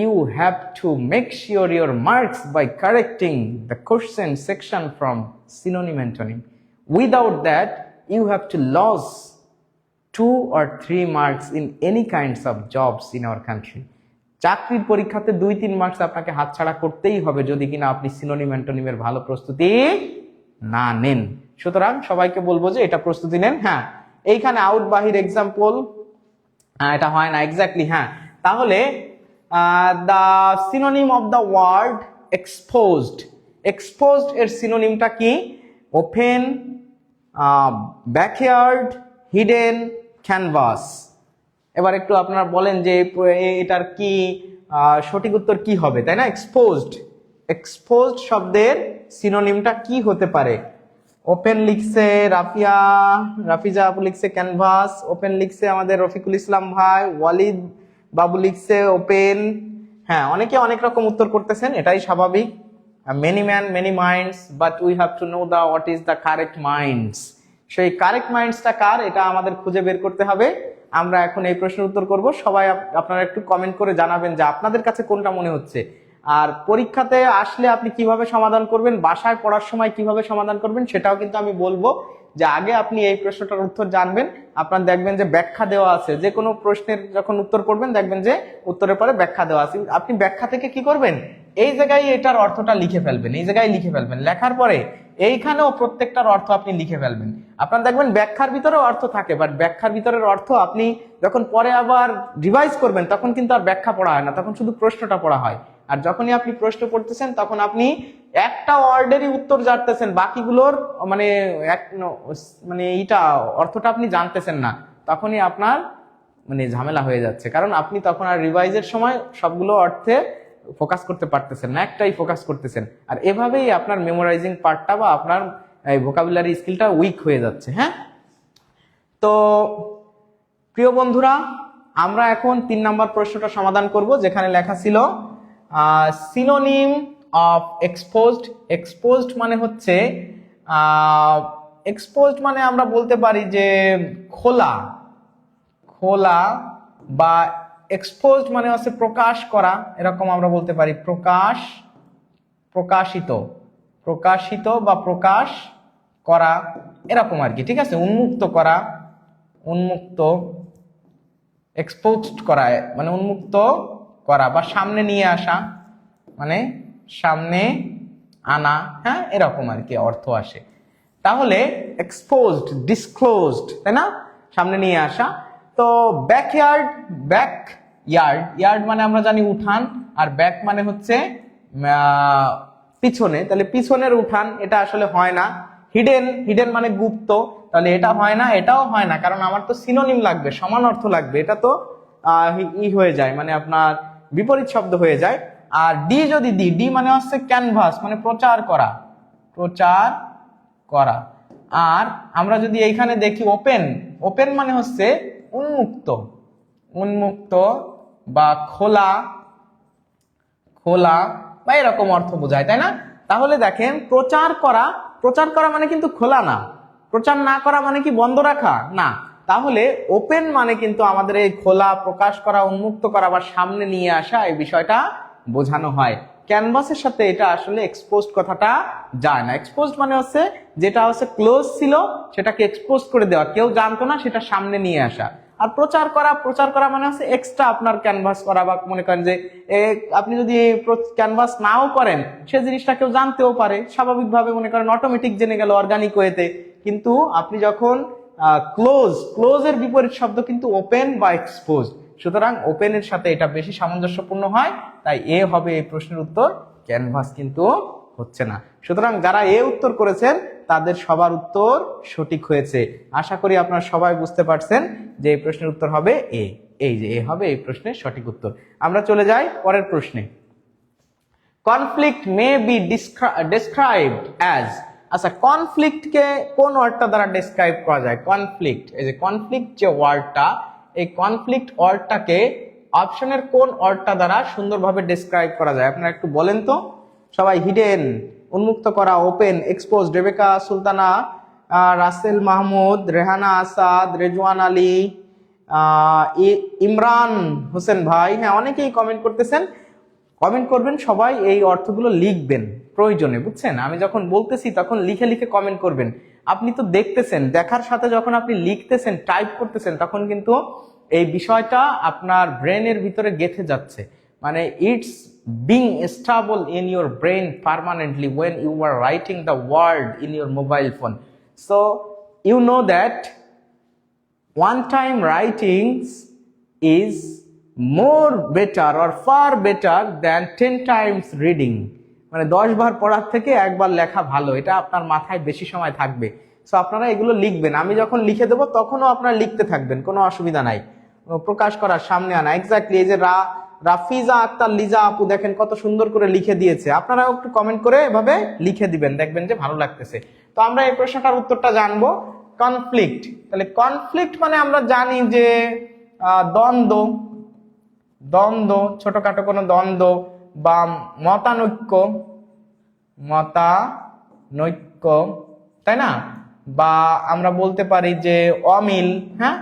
you have to make sure your marks by correcting the question section from synonym antonym. Without that you have to lose 2 or 3 marks in any kinds of jobs in our country. চাকরির পরীক্ষাতে 2-3 marks আপনাকে হাতছাড়া করতেই হবে যদি কিনা আপনি synonym অ্যান্টোনিমের ভালো প্রস্তুতি না নেন। সুতরাং সবাইকে বলবো যে এটা প্রস্তুতি নেন। হ্যাঁ, এইখানে আউট বাহির এক্সাম্পল, এটা হয় না এক্স্যাক্টলি। হ্যাঁ, তাহলে the synonym of the word exposed, exposed এর সিনোনিমটা কি? Open, backyard, hidden, canvas. এবার একটু আপনারা বলেন যে এটার কি সঠিক উত্তর কি হবে, তাই না? এক্সপোজড, এক্সপোজড শব্দের সিনোনিমটা কি হতে পারে? ওপেন লিখছে রাফিজা আপু লিখছে ক্যানভাস, ওপেন লিখছে আমাদের রফিকুল ইসলাম ভাই, ওয়ালিদ বাবু লিখছে ওপেন। হ্যাঁ, অনেকে অনেক রকম উত্তর করতেছেন, এটাই স্বাভাবিক। Many man many minds, but we have to know the what is the correct minds. সেই কারেক্ট মাইন্ডসটা কার, এটা আমাদের খুঁজে বের করতে হবে। আমরা এখন এই প্রশ্নের উত্তর করব, সবাই আপনারা একটু কমেন্ট করে জানাবেন যে আপনাদের কাছে কোনটা মনে হচ্ছে। আর পরীক্ষাতে আসলে আপনি কিভাবে সমাধান করবেন, বাসায় পড়ার সময় কিভাবে সমাধান করবেন সেটাও কিন্তু আমি বলবো। যে আগে আপনি এই প্রশ্নটার উত্তর জানবেন, আপনার দেখবেন যে ব্যাখ্যা দেওয়া আছে, যে কোনো প্রশ্নের যখন উত্তর করবেন দেখবেন যে উত্তরের পরে ব্যাখ্যা দেওয়া আছে। আপনি ব্যাখ্যা থেকে কি করবেন, এই জায়গায় এটার অর্থটা লিখে ফেলবেন, এই জায়গায় লিখে ফেলবেন, লেখার পরে এইখানেও প্রত্যেকটার অর্থ আপনি লিখে ফেলবেন। আপনার দেখবেন ব্যাখ্যার ভিতরেও অর্থ থাকে, বাট ব্যাখ্যার ভিতরের অর্থ আপনি যখন পরে আবার রিভাইজ করবেন তখন কিন্তু আর ব্যাখ্যা পড়া হয় না, তখন শুধু প্রশ্নটা পড়া হয়। আর যখনই আপনি প্রশ্ন পড়তেছেন তখন আপনি একটা ওয়ার্ডেরই উত্তর জানতেছেন, বাকিগুলোর মানে এইটা অর্থটা আপনি জানতেছেন না, তখনই আপনার ঝামেলা হয়ে যাচ্ছে, কারণ আপনি তখন আর রিভাইজের সময় সবগুলো অর্থে ফোকাস করতে পারতেছেন না, একটাই ফোকাস করতেছেন। আর এভাবেই আপনার মেমোরাইজিং পার্টটা বা আপনার ভোকাবুলারি স্কিলটা উইক হয়ে যাচ্ছে। হ্যাঁ, তো প্রিয় বন্ধুরা, আমরা এখন 3 নম্বর প্রশ্নটা সমাধান করব, যেখানে লেখা ছিল সিনোনিম অফ এক্সপোজড। এক্সপোজড মানে হচ্ছে এক্সপোজড মানে আমরা বলতে পারি যে খোলা, খোলা, বা এক্সপোজড মানে হচ্ছে প্রকাশ করা, এরকম আমরা বলতে পারি। প্রকাশ, প্রকাশিত, প্রকাশিত বা প্রকাশ করা, এরকম আর কি, ঠিক আছে? উন্মুক্ত করা, উন্মুক্ত, এক্সপোজড করা মানে উন্মুক্ত করা, বা সামনে নিয়ে আসা মানে সামনে আনা, হ্যাঁ, এরকম আর কি অর্থ আসে। তাহলে এক্সপোজড, ডিসক্লোজড, তাই না? সামনে নিয়ে আসা। তো ব্যাকইয়ার্ড, ব্যাক ইয়ার্ড, ইয়ার্ড মানে আমরা জানি উঠান, আর ব্যাক মানে হচ্ছে পিছনে, তাহলে পিছনের উঠান, এটা আসলে হয় না। হিডেন, হিডেন মানে গুপ্ত, তাহলে এটা হয় না, এটাও হয় না, কারণ আমার তো সিনোনিম লাগবে, সমান অর্থ লাগবে, এটা তো হয়ে যায়, মানে আপনার বিপরীত শব্দ হয়ে যায়। আর ডি যদি ডি মানে হচ্ছে ক্যানভাস, মানে প্রচার করা, প্রচার করা। আর আমরা যদি এইখানে দেখি ওপেন, ওপেন মানে হচ্ছে উন্মুক্ত, উন্মুক্ত বা খোলা, খোলা বা এরকম অর্থ বোঝায়, তাই না? তাহলে দেখেন প্রচার করা, প্রচার করা মানে কিন্তু খোলা না, প্রচার না করা মানে কি বন্ধ রাখা না, তাহলে ওপেন মানে কিন্তু আমাদের এই খোলা, প্রকাশ করা, উন্মুক্ত করা বা সামনে নিয়ে আসা, এই বিষয়টা বোঝানো হয়। ক্যানভাসের সাথে এটা আসলে এক্সপোজড কথাটা যায় না। এক্সপোজড মানে হচ্ছে যেটা হচ্ছে ক্লোজ ছিল সেটাকে এক্সপোজ করে দেওয়া, কেউ জানতো না, সেটা সামনে নিয়ে আসা। আর প্রচার করা, প্রচার করা মানে হচ্ছে এক্সট্রা আপনার ক্যানভাস করা, বা মনে করেন যে আপনি যদি ক্যানভাস নাও করেন সে জিনিসটা কেউ জানতেও পারে, স্বাভাবিকভাবে মনে করেন অটোমেটিক জেনে গেল অর্গানিক ওয়েতে। কিন্তু আপনি যখন ক্লোজ, ক্লোজের বিপরীত শব্দ কিন্তু ওপেন বা এক্সপোজ, সুতরাং ওপেনের সাথে এটা বেশি সামঞ্জস্যপূর্ণ হয়, তাই এ হবে এই প্রশ্নের উত্তর, ক্যানভাস কিন্তু হচ্ছে না। সুতরাং যারা এ উত্তর করেছেন তাদের সবার উত্তর সঠিক হয়েছে। আশা করি আপনারা সবাই বুঝতে পারছেন যে এই প্রশ্নের উত্তর হবে এ, এই যে এ হবে এই প্রশ্নের সঠিক উত্তর। আমরা চলে যাই পরের প্রশ্নে। Conflict may be described as, আচ্ছা কনফ্লিক্টকে কোন ওয়ার্ডটা দ্বারা ডেসক্রাইব করা যায়? কনফ্লিক্ট, এই যে কনফ্লিক্ট যে ওয়ার্ডটা, এই কনফ্লিক্ট ওয়ার্ডটাকে অপশনের কোন ওয়ার্ডটা দ্বারা সুন্দরভাবে ডেসক্রাইব করা যায়? আপনারা একটু বলেন তো সবাই। হিডেন, উন্মুক্ত করা, ওপেন, এক্সপোজ, রেবেকা সুলতানা, রাসেল মাহমুদ, রেহানা আসাদ, রেজওয়ান আলী, ইমরান হোসেন ভাই, হ্যাঁ অনেকেই কমেন্ট করতেছেন। কমেন্ট করবেন সবাই, এই অর্থগুলো লিখবেন প্রয়োজনে, বুঝছেন? আমি যখন বলতেছি তখন লিখে লিখে কমেন্ট করবেন। আপনি তো দেখতেছেন, দেখার সাথে যখন আপনি লিখতেছেন, টাইপ করতেছেন, তখন কিন্তু এই বিষয়টা আপনার ব্রেনের ভিতরে গেঁথে যাচ্ছে, মানে it's being stable in your brain permanently when you are writing the word in your mobile phone. So you know that one time writings is more better or far better than 10 times reading. মানে 10 বার পড়ার থেকে একবার লেখা ভালো, এটা আপনার মাথায় বেশি সময় থাকবে। সো আপনারা এগুলো লিখবেন, আমি যখন লিখে দেবো তখনও আপনারা লিখতে থাকবেন, কোনো অসুবিধা নাই। প্রকাশ করার, সামনে আনা, এক্স্যাক্টলি। এই যে রাফিজা আক্তার লিজা আপু দেখেন কত সুন্দর করে লিখে দিয়েছে, আপনারাও একটু কমেন্ট করে এভাবে লিখে দিবেন, দেখবেন যে ভালো লাগতেছে। তো আমরা এই প্রশ্নটার উত্তরটা জানবো। কনফ্লিক্ট, তাহলে কনফ্লিক্ট মানে আমরা জানি যে দ্বন্দ্ব, দ্বন্দ্ব, ছোটখাটো কোনো দ্বন্দ্ব বা মতানৈক্য, মতানৈক্য, তাই না? বা আমরা বলতে পারি যে অমিল, হ্যাঁ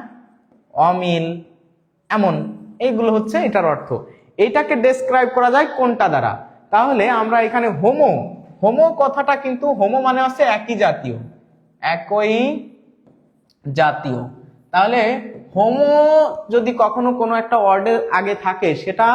অমিল, এমন, এইগুলো হচ্ছে এটার অর্থ। এইটাকে ডেসক্রাইব করা যায় কোনটা দ্বারা? তাহলে আমরা এখানে হোমো, হোমো কথাটা কিন্তু, হোমো মানে হচ্ছে একই জাতীয়, একই জাতীয়। তাহলে হোমো যদি কখনো কোনো একটা ওয়ার্ডের আগে থাকে, সেটা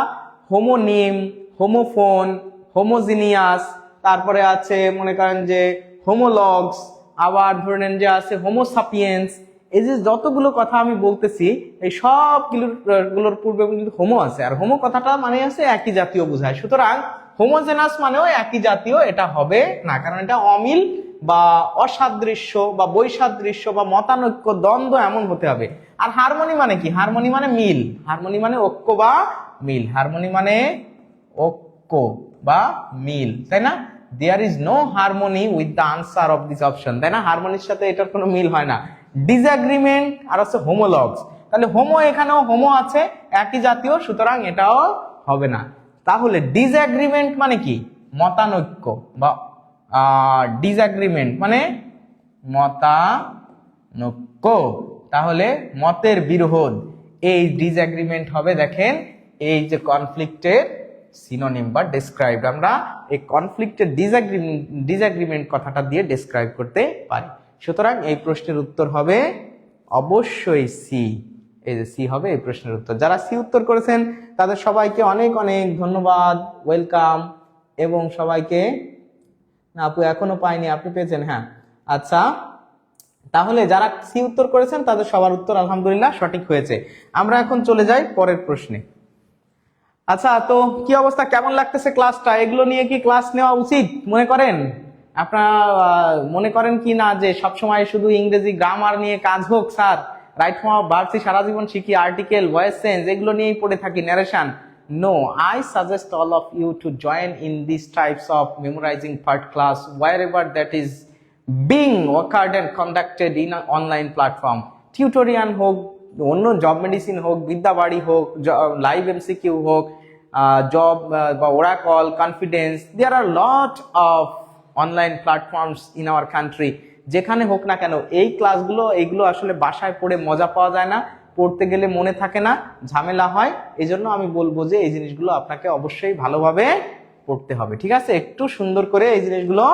হোমোনিম, হোমোফোন, হোমোজিনিয়াস, তারপরে আছে মনে করেন যে হোমোলগস, আবার ধরে নেন যে আছে হোমোসাপিয়েন্স। এই যে যতগুলো কথা আমি বলতেছি, এই সবগুলোর পূর্বে কিন্তু হোমো আছে, আর হোমো কথাটা মানে আছে একই জাতীয় বোঝায়। সুতরাং হোমোজেনাস মানেও একই জাতীয় এটা হবে না, কারণ এটা অমিল বা অসাদৃশ্য বা বৈসাদৃশ্য বা মতানৈক্য, দ্বন্দ্ব এমন হতে হবে। আর হারমোনি মানে কি? হারমোনি মানে মিল, হারমোনি মানে ঐক্য বা মিল, হারমোনি মানে ঐক্য বা মিল, তাই না? There is no harmony with the answer of this option, তাই না? হারমোনির সাথে এটার কোনো মিল হয় না। ডিসএগ্রিমেন্ট আর হচ্ছে হোমোলগস, তাহলে হোমো, এখানেও হোমো আছে একই জাতীয়, সুতরাং এটাও হবে না। তাহলে ডিসএগ্রিমেন্ট মানে কি? মতানৈক্য বা ডিসএগ্রিমেন্ট মানে মতানৈক্য, তাহলে মতের বিরোধ, এই ডিসএগ্রিমেন্ট হবে। দেখেন এই যে কনফ্লিক্টের সিনোনিম বা ডেসক্রাইব, আমরা এই কনফ্লিক্টের ডিসএগ্রিমেন্ট কথাটা দিয়ে ডেসক্রাইব করতে পারি। সুতরাং এই প্রশ্নের উত্তর হবে অবশ্যই সি, এই যে সি হবে এই প্রশ্নের উত্তর। যারা সি উত্তর করেছেন তাদের সবাইকে অনেক অনেক ধন্যবাদ, ওয়েলকাম। এবং সবাইকে, না আপু এখনো পাইনি, আপনি পেয়েছেন? হ্যাঁ, আচ্ছা, তাহলে যারা সি উত্তর করেছেন তাদের সবার উত্তর আলহামদুলিল্লাহ সঠিক হয়েছে। আমরা এখন চলে যাই পরের প্রশ্নে। আচ্ছা, তো কি অবস্থা, কেমন লাগতেছে ক্লাসটা? এগুলো নিয়ে কি ক্লাস নেওয়া উচিত মনে করেন? আপনারা মনে করেন কি না যে সবসময় শুধু ইংরেজি গ্রামার নিয়ে কাজ হোক sir, right form of verbs সারা জীবন শিখি, আর্টিকেল, ভয়েস চেঞ্জ এগুলো নিয়েই পড়ে থাকি, narration? No, I suggest all of you to join in these types of memorizing part class wherever that is being occurred and conducted in an online platform. Tutorial হোক, অন্য job medicine হোক, বিদ্যাবাড়ি হোক, live MCQ হোক, job বা Oracle, Confidence, there are lot of online platforms in our country. যেখানে হোক না কেন এই ক্লাসগুলো এইগুলো আসলে বাসায় পড়ে মজা পাওয়া যায় না, পড়তে গেলে মনে থাকে না, ঝামেলা হয়। এই জন্য আমি বলবো যে এই জিনিসগুলো আপনাকে অবশ্যই ভালোভাবে পড়তে হবে, ঠিক আছে? একটু সুন্দর করে এই জিনিসগুলো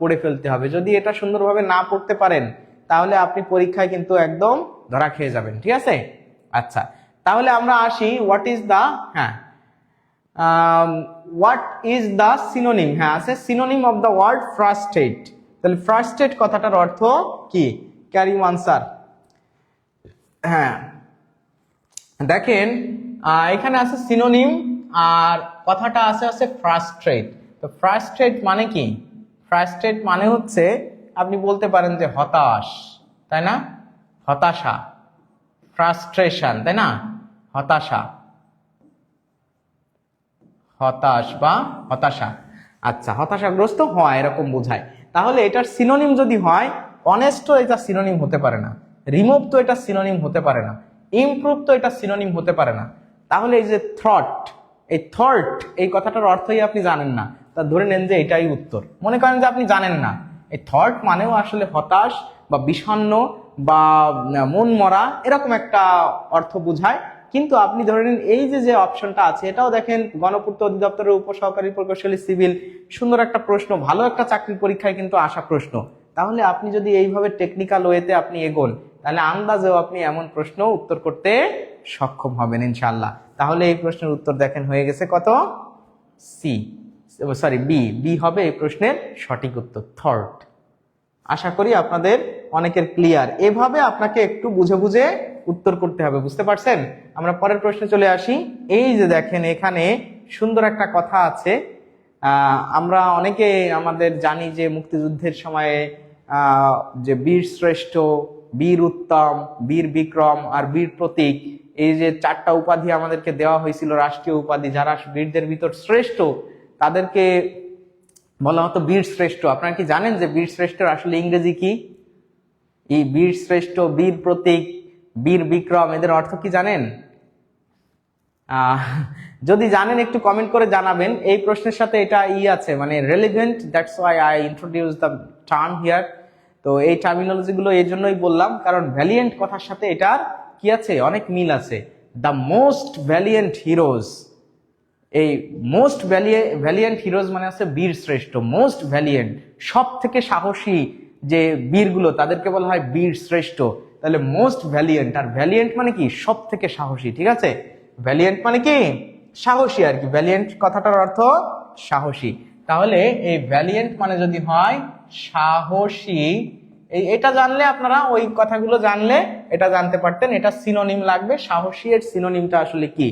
পড়ে ফেলতে হবে। যদি এটা সুন্দরভাবে না পড়তে পারেন তাহলে আপনি পরীক্ষায় কিন্তু একদম ধরা খেয়ে যাবেন, ঠিক আছে? আচ্ছা, তাহলে আমরা আসি what is the what is the synonym. হ্যাঁ, আছে synonym of the word frustrate. তাহলে ফ্রাস্ট্রেট কথাটার অর্থ কি? Carry answer. হ্যাঁ, দেখেন এখানে আছে সিনোনিম আর কথাটা আছে ফ্রাস্ট্রেট। তো ফ্রাস্ট্রেট মানে কি? ফ্রাস্ট্রেট মানে হচ্ছে আপনি বলতে পারেন যে হতাশ, তাই না? হতাশা, ফ্রাস্ট্রেশন, তাই না? হতাশা, হতাশ বা হতাশা। আচ্ছা, হতাশাগ্রস্ত হয় এরকম বোঝায়। তাহলে এটার সিনোনিম যদি হয়, অনেস্ট তো এটা সিনোনিম হতে পারে না, রিমুভ তো এটা সিনোনিম হতে পারে না, ইমপ্রুভ তো এটা সিনোনিম হতে পারে না। তাহলে এই যে থট, এই থট এই কথাটার অর্থই আপনি জানেন না, তা ধরে নেন যে এটাই উত্তর। মনে করেন যে আপনি জানেন না, এই থট মানেও আসলে হতাশ বা বিষণ্ণ বা মন মরা এরকম একটা অর্থ বোঝায়। কিন্তু আপনি ধরে নিন এই যে অপশনটা আছে, এটাও দেখেন গণপূর্ত অধিদপ্তরের উপসহকারী প্রকৌশলী সিভিল, সুন্দর একটা প্রশ্ন, ভালো একটা চাকরির পরীক্ষায় কিন্তু আসা প্রশ্ন। তাহলে আপনি যদি এইভাবে টেকনিক্যাল ওয়েতে আপনি এগোন, তাহলে আন্দাজেও আপনি এমন প্রশ্ন উত্তর করতে সক্ষম হবেন ইনশাআল্লাহ। তাহলে এই প্রশ্নের উত্তর দেখেন হয়ে গেছে কত? C, sorry B. বি হবে এই প্রশ্নের সঠিক উত্তর, থট। আশা করি আপনাদের অনেকের ক্লিয়ার। এভাবে আপনাকে একটু বুঝে বুঝে উত্তর করতে হবে, বুঝতে পারছেন? আমরা পরের প্রশ্নে চলে আসি। এই যে দেখেন এখানে সুন্দর একটা কথা আছে। আমরা অনেকে আমাদের জানি যে মুক্তিযুদ্ধের সময়ে যে বীর শ্রেষ্ঠ, বীর উত্তম, বীর বিক্রম আর বীর প্রতীক, এই যে 4টা উপাধি আমাদেরকে দেওয়া হয়েছিল, রাষ্ট্রীয় উপাধি। যারা বীরদের ভিতর শ্রেষ্ঠ তাদেরকে বলা হতো বীর শ্রেষ্ঠ। আপনারা কি জানেন যে বীর শ্রেষ্ঠ আসলে ইংরেজি কি? এই বীর শ্রেষ্ঠ, বীর প্রতীক, বীর বিক্রম এদের অর্থ কি জানেন? যদি জানেন একটু কমেন্ট করে জানাবেন। এই প্রশ্নের সাথে এটা আছে, মানে relevant, that's why I introduce the term here. তো এই টার্মিনোলজি গুলো এই জন্যই বললাম, কারণ ভ্যালিয়েন্ট কথার সাথে এটার কি আছে? অনেক মিল আছে। দ্য মোস্ট ভ্যালিয়েন্ট হিরোজ, এই মোস্ট ভ্যালিয়েন্ট হিরোজ মানে আছে বীর শ্রেষ্ঠ। মোস্ট ভ্যালিয়েন্ট, সব থেকে সাহসী যে বীরগুলো তাদেরকে বলা হয় বীর শ্রেষ্ঠ। তাহলে মোস্ট ভ্যালিয়েন্ট, আর ভ্যালিয়েন্ট মানে কি? সব থেকে সাহসী, ঠিক আছে? ভ্যালিয়েন্ট মানে কি? সাহসী আর কি। ভ্যালিয়েন্ট কথাটার অর্থ সাহসী। তাহলে এই ভ্যালিয়েন্ট মানে যদি হয় সাহসী, এটা জানলে আপনারা ওই কথাগুলো জানলে এটা জানতে পারতেন। এটা সিনোনিম লাগবে, সাহসী এর সিনোনিমটা আসলে কি?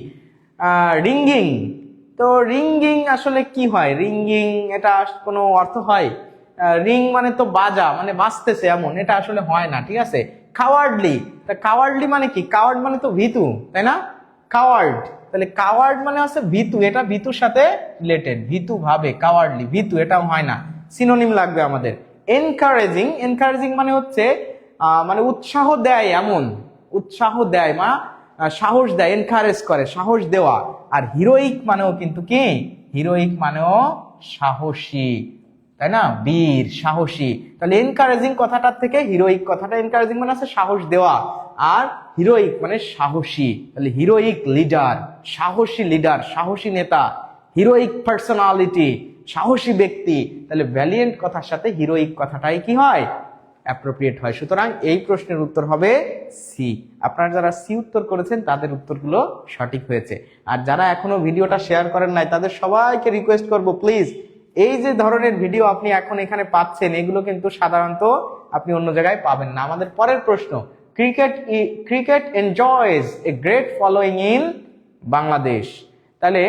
রিঙ্গিং। তো রিঙ্গিং আসলে কি হয়? রিঙ্গিং এটা কোনো অর্থ হয়? রিং মানে তো বাজা, মানে বাজতেছে এমন, এটা আসলে হয় না, ঠিক আছে? কাওয়ার্ডলি, তা কাওয়ার্ডলি মানে কি? কাওয়ার্ড মানে তো ভীতু, তাই না? কাওয়ার্ড, তাহলে কাওয়ার্ড মানে আছে ভীতু, এটা ভীতুর সাথে রিলেটেড, ভীতু ভাবে, কাওয়ার্ডলি, ভীতু, এটাও হয় না। সিনোনিম লাগবে আমাদের এনকারেজিং। এনকারেজিং মানে হচ্ছে মানে উৎসাহ দেয়, এমন উৎসাহ দেয়, সাহস দেয়, এনকারেজ করে, সাহস দেওয়া। আর হিরোইক মানেও কিন্তু কি? হিরোইক মানেও সাহসী, তাই না? বীর, সাহসী। তাহলে এনকারেজিং কথাটার থেকে হিরোইক কথাটা, এনকারেজিং মানে আছে সাহস দেওয়া, আর হিরোইক মানে সাহসী। তাহলে হিরোইক লিডার, সাহসী লিডার, সাহসী নেতা, হিরোইক পার্সোনালিটি, সাহসী ব্যক্তি। তাহলে ভ্যালিয়েন্ট কথার সাথে হিরোইক কথাটাই কি হয়? অ্যাপ্রোপ্রিয়েট হয়। সুতরাং এই প্রশ্নের উত্তর হবে সি। আপনারা যারা সি উত্তর করেছেন তাদের উত্তরগুলো সঠিক হয়েছে। আর যারা এখনো ভিডিওটা শেয়ার করেন নাই তাদের সবাইকে রিকোয়েস্ট করব, প্লিজ এই যে ধরনের ভিডিও আপনি এখন এখানে পাচ্ছেন এগুলো কিন্তু সাধারণত আপনি অন্য জায়গায় পাবেন না। আমাদের পরের প্রশ্ন, cricket enjoys a great following in Bangladesh. তাহলে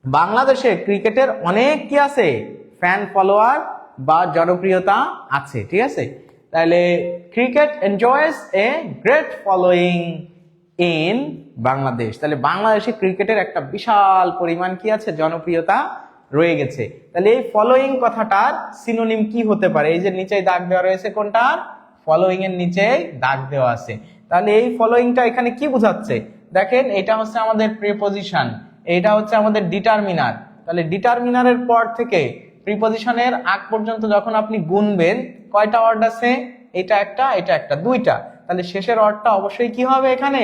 বাংলাদেশে ক্রিকেটের অনেক কি আছে? ফ্যান ফলোয়ার বা জনপ্রিয়তা আছে, ঠিক আছে। তাহলে cricket enjoys a great following in Bangladesh. তাহলে বাংলাদেশে ক্রিকেটের একটা বিশাল পরিমাণ কি আছে, জনপ্রিয়তা রয়ে গেছে। তাহলে এই ফলোয়িং কথাটার সিনোনিম কি হতে পারে? এই যে নিচে দাগ দেওয়া রয়েছে, কোনটার? ফলোয়িং এর নিচে দাগ দেওয়া আছে। তাহলে এই ফলোয়িংটা এখানে কি বোঝাচ্ছে? দেখেন, এটা হচ্ছে আমাদের প্রিপজিশন, এইটা হচ্ছে আমাদের ডিটারমিনার। তাহলে ডিটারমিনারের পর থেকে প্রিপজিশনের আগ পর্যন্ত যখন আপনি গুনবেন, কয়টা ওয়ার্ড আছে? এটা একটা, এটা একটা, দুইটা। তাহলে শেষের ওয়ার্ডটা অবশ্যই কি হবে? এখানে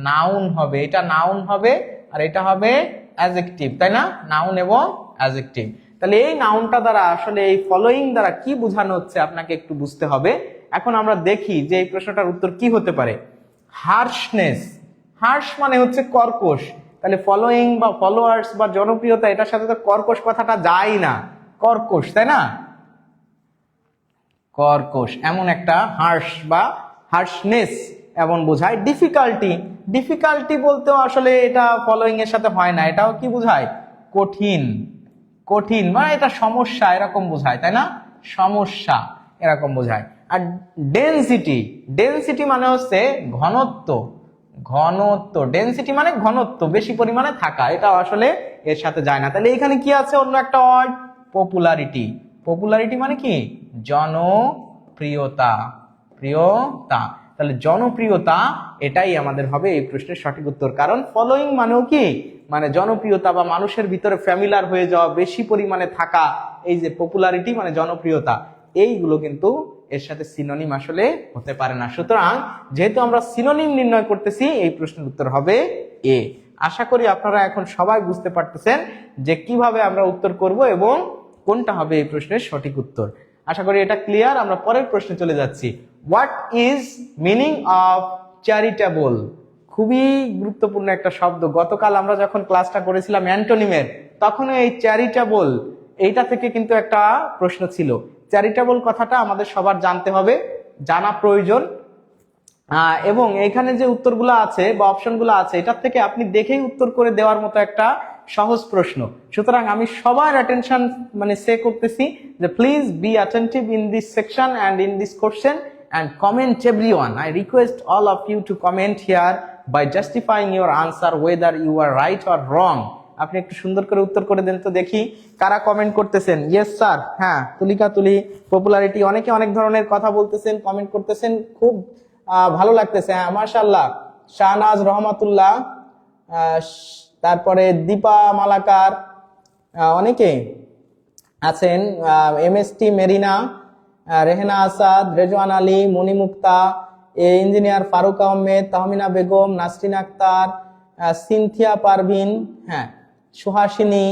নাউন হবে। এটা নাউন হবে আর এটা হবে অ্যাডজেক্টিভ, তাই না? নাউন এবং অ্যাডজেক্টিভ। তাহলে এই নাউনটা দ্বারা আসলে এই ফলোয়িং দ্বারা কি বোঝানো হচ্ছে আপনাকে একটু বুঝতে হবে। এখন আমরা দেখি যে এই প্রশ্নটার উত্তর কি হতে পারে। হার্শনেস, হার্শ মানে হচ্ছে কর্কশ। তাহলে ফলোয়িং বা ফলোয়ার্স বা জনপ্রিয়তা, এটার সাথে তো কর্কশ কথাটা যায় না, কর্কশ, তাই না? কর্কশ এমন একটা হার্শ বা হার্শনেস এমন বোঝায়। ডিফিকাল্টি, ডিফিকাল্টি বলতেও আসলে এটা ফলোয়িং এর সাথে হয় না, এটাও কি বোঝায়? কঠিন, কঠিন মানে এটা সমস্যা এরকম বোঝায়, তাই না? সমস্যা এরকম বোঝায়। আর ডেনসিটি, ডেনসিটি মানে হচ্ছে ঘনত্ব, ঘনত্ব। ডেনসিটি মানে ঘনত্ব, বেশি পরিমাণে থাকা, এটা আসলে এর সাথে যায় না। তাহলে এখানে কি আছে? অন্য একটা ওয়ার্ড, পপুলারিটি। পপুলারিটি মানে কি? জনপ্রিয়তা, প্রিয়তা। তাহলে জনপ্রিয়তা, এটাই আমাদের হবে এই প্রশ্নের সঠিক উত্তর। কারণ ফলোয়িং মানেও কি? মানে জনপ্রিয়তা বা মানুষের ভিতরে ফ্যামিলার হয়ে যাওয়া, বেশি পরিমাণে থাকা। এই যে পপুলারিটি মানে জনপ্রিয়তা, এইগুলো কিন্তু এর সাথে সিনোনিম আসলে হতে পারে না। সুতরাং যেহেতু আমরা সিনোনিম নির্ণয় করতেছি, এই প্রশ্নের উত্তর হবে এ। আশা করি আপনারা এখন সবাই বুঝতে পারতেছেন যে কিভাবে আমরা উত্তর করব এবং কোনটা হবে এই প্রশ্নের সঠিক উত্তর। আশা করি এটা ক্লিয়ার। আমরা পরের প্রশ্নে চলে যাচ্ছি। What is meaning of charitable? খুবই গুরুত্বপূর্ণ একটা শব্দ। গতকাল আমরা যখন ক্লাসটা করেছিলাম অ্যান্টোনিমের, তখন এই চ্যারিটেবল এইটা থেকে কিন্তু একটা প্রশ্ন ছিল। চ্যারিটেবল কথাটা আমাদের সবার জানতে হবে, জানা প্রয়োজন। এবং এখানে যে উত্তরগুলো আছে বা অপশনগুলো আছে, এটার থেকে আপনি দেখেই উত্তর করে দেওয়ার মতো একটা সহজ প্রশ্ন। সুতরাং আমি সবার অ্যাটেনশন মানে সে করতেছি যে please be attentive in this section and in this question and comment everyone. I request all of you to comment here by justifying your answer whether you are right or wrong. আপনি একটু সুন্দর করে উত্তর করে দেন তো দেখি কারা comment করতেছেন। ইয়েস স্যার, হ্যাঁ, তুলিকা তুলি, পপুলারিটি, অনেকে অনেক ধরনের কথা বলতেছেন, কমেন্ট করতেছেন, খুব ভালো লাগতেছে। হ্যাঁ, মাশাআল্লাহ। শাহনাজ রহমাতুল্লাহ, তারপরে দীপা মালাকার, অনেকে আছেন, এমএসটি মেরিনা, রেহেনা আসাদ, রেজওয়ান আলী, মনি মুক্তা, ইঞ্জিনিয়ার ফারুক আহমেদ, তাহমিনা বেগম, নাসরিন আক্তার, সিনথিয়া পারভিন, হ্যাঁ, সুহাসিনী,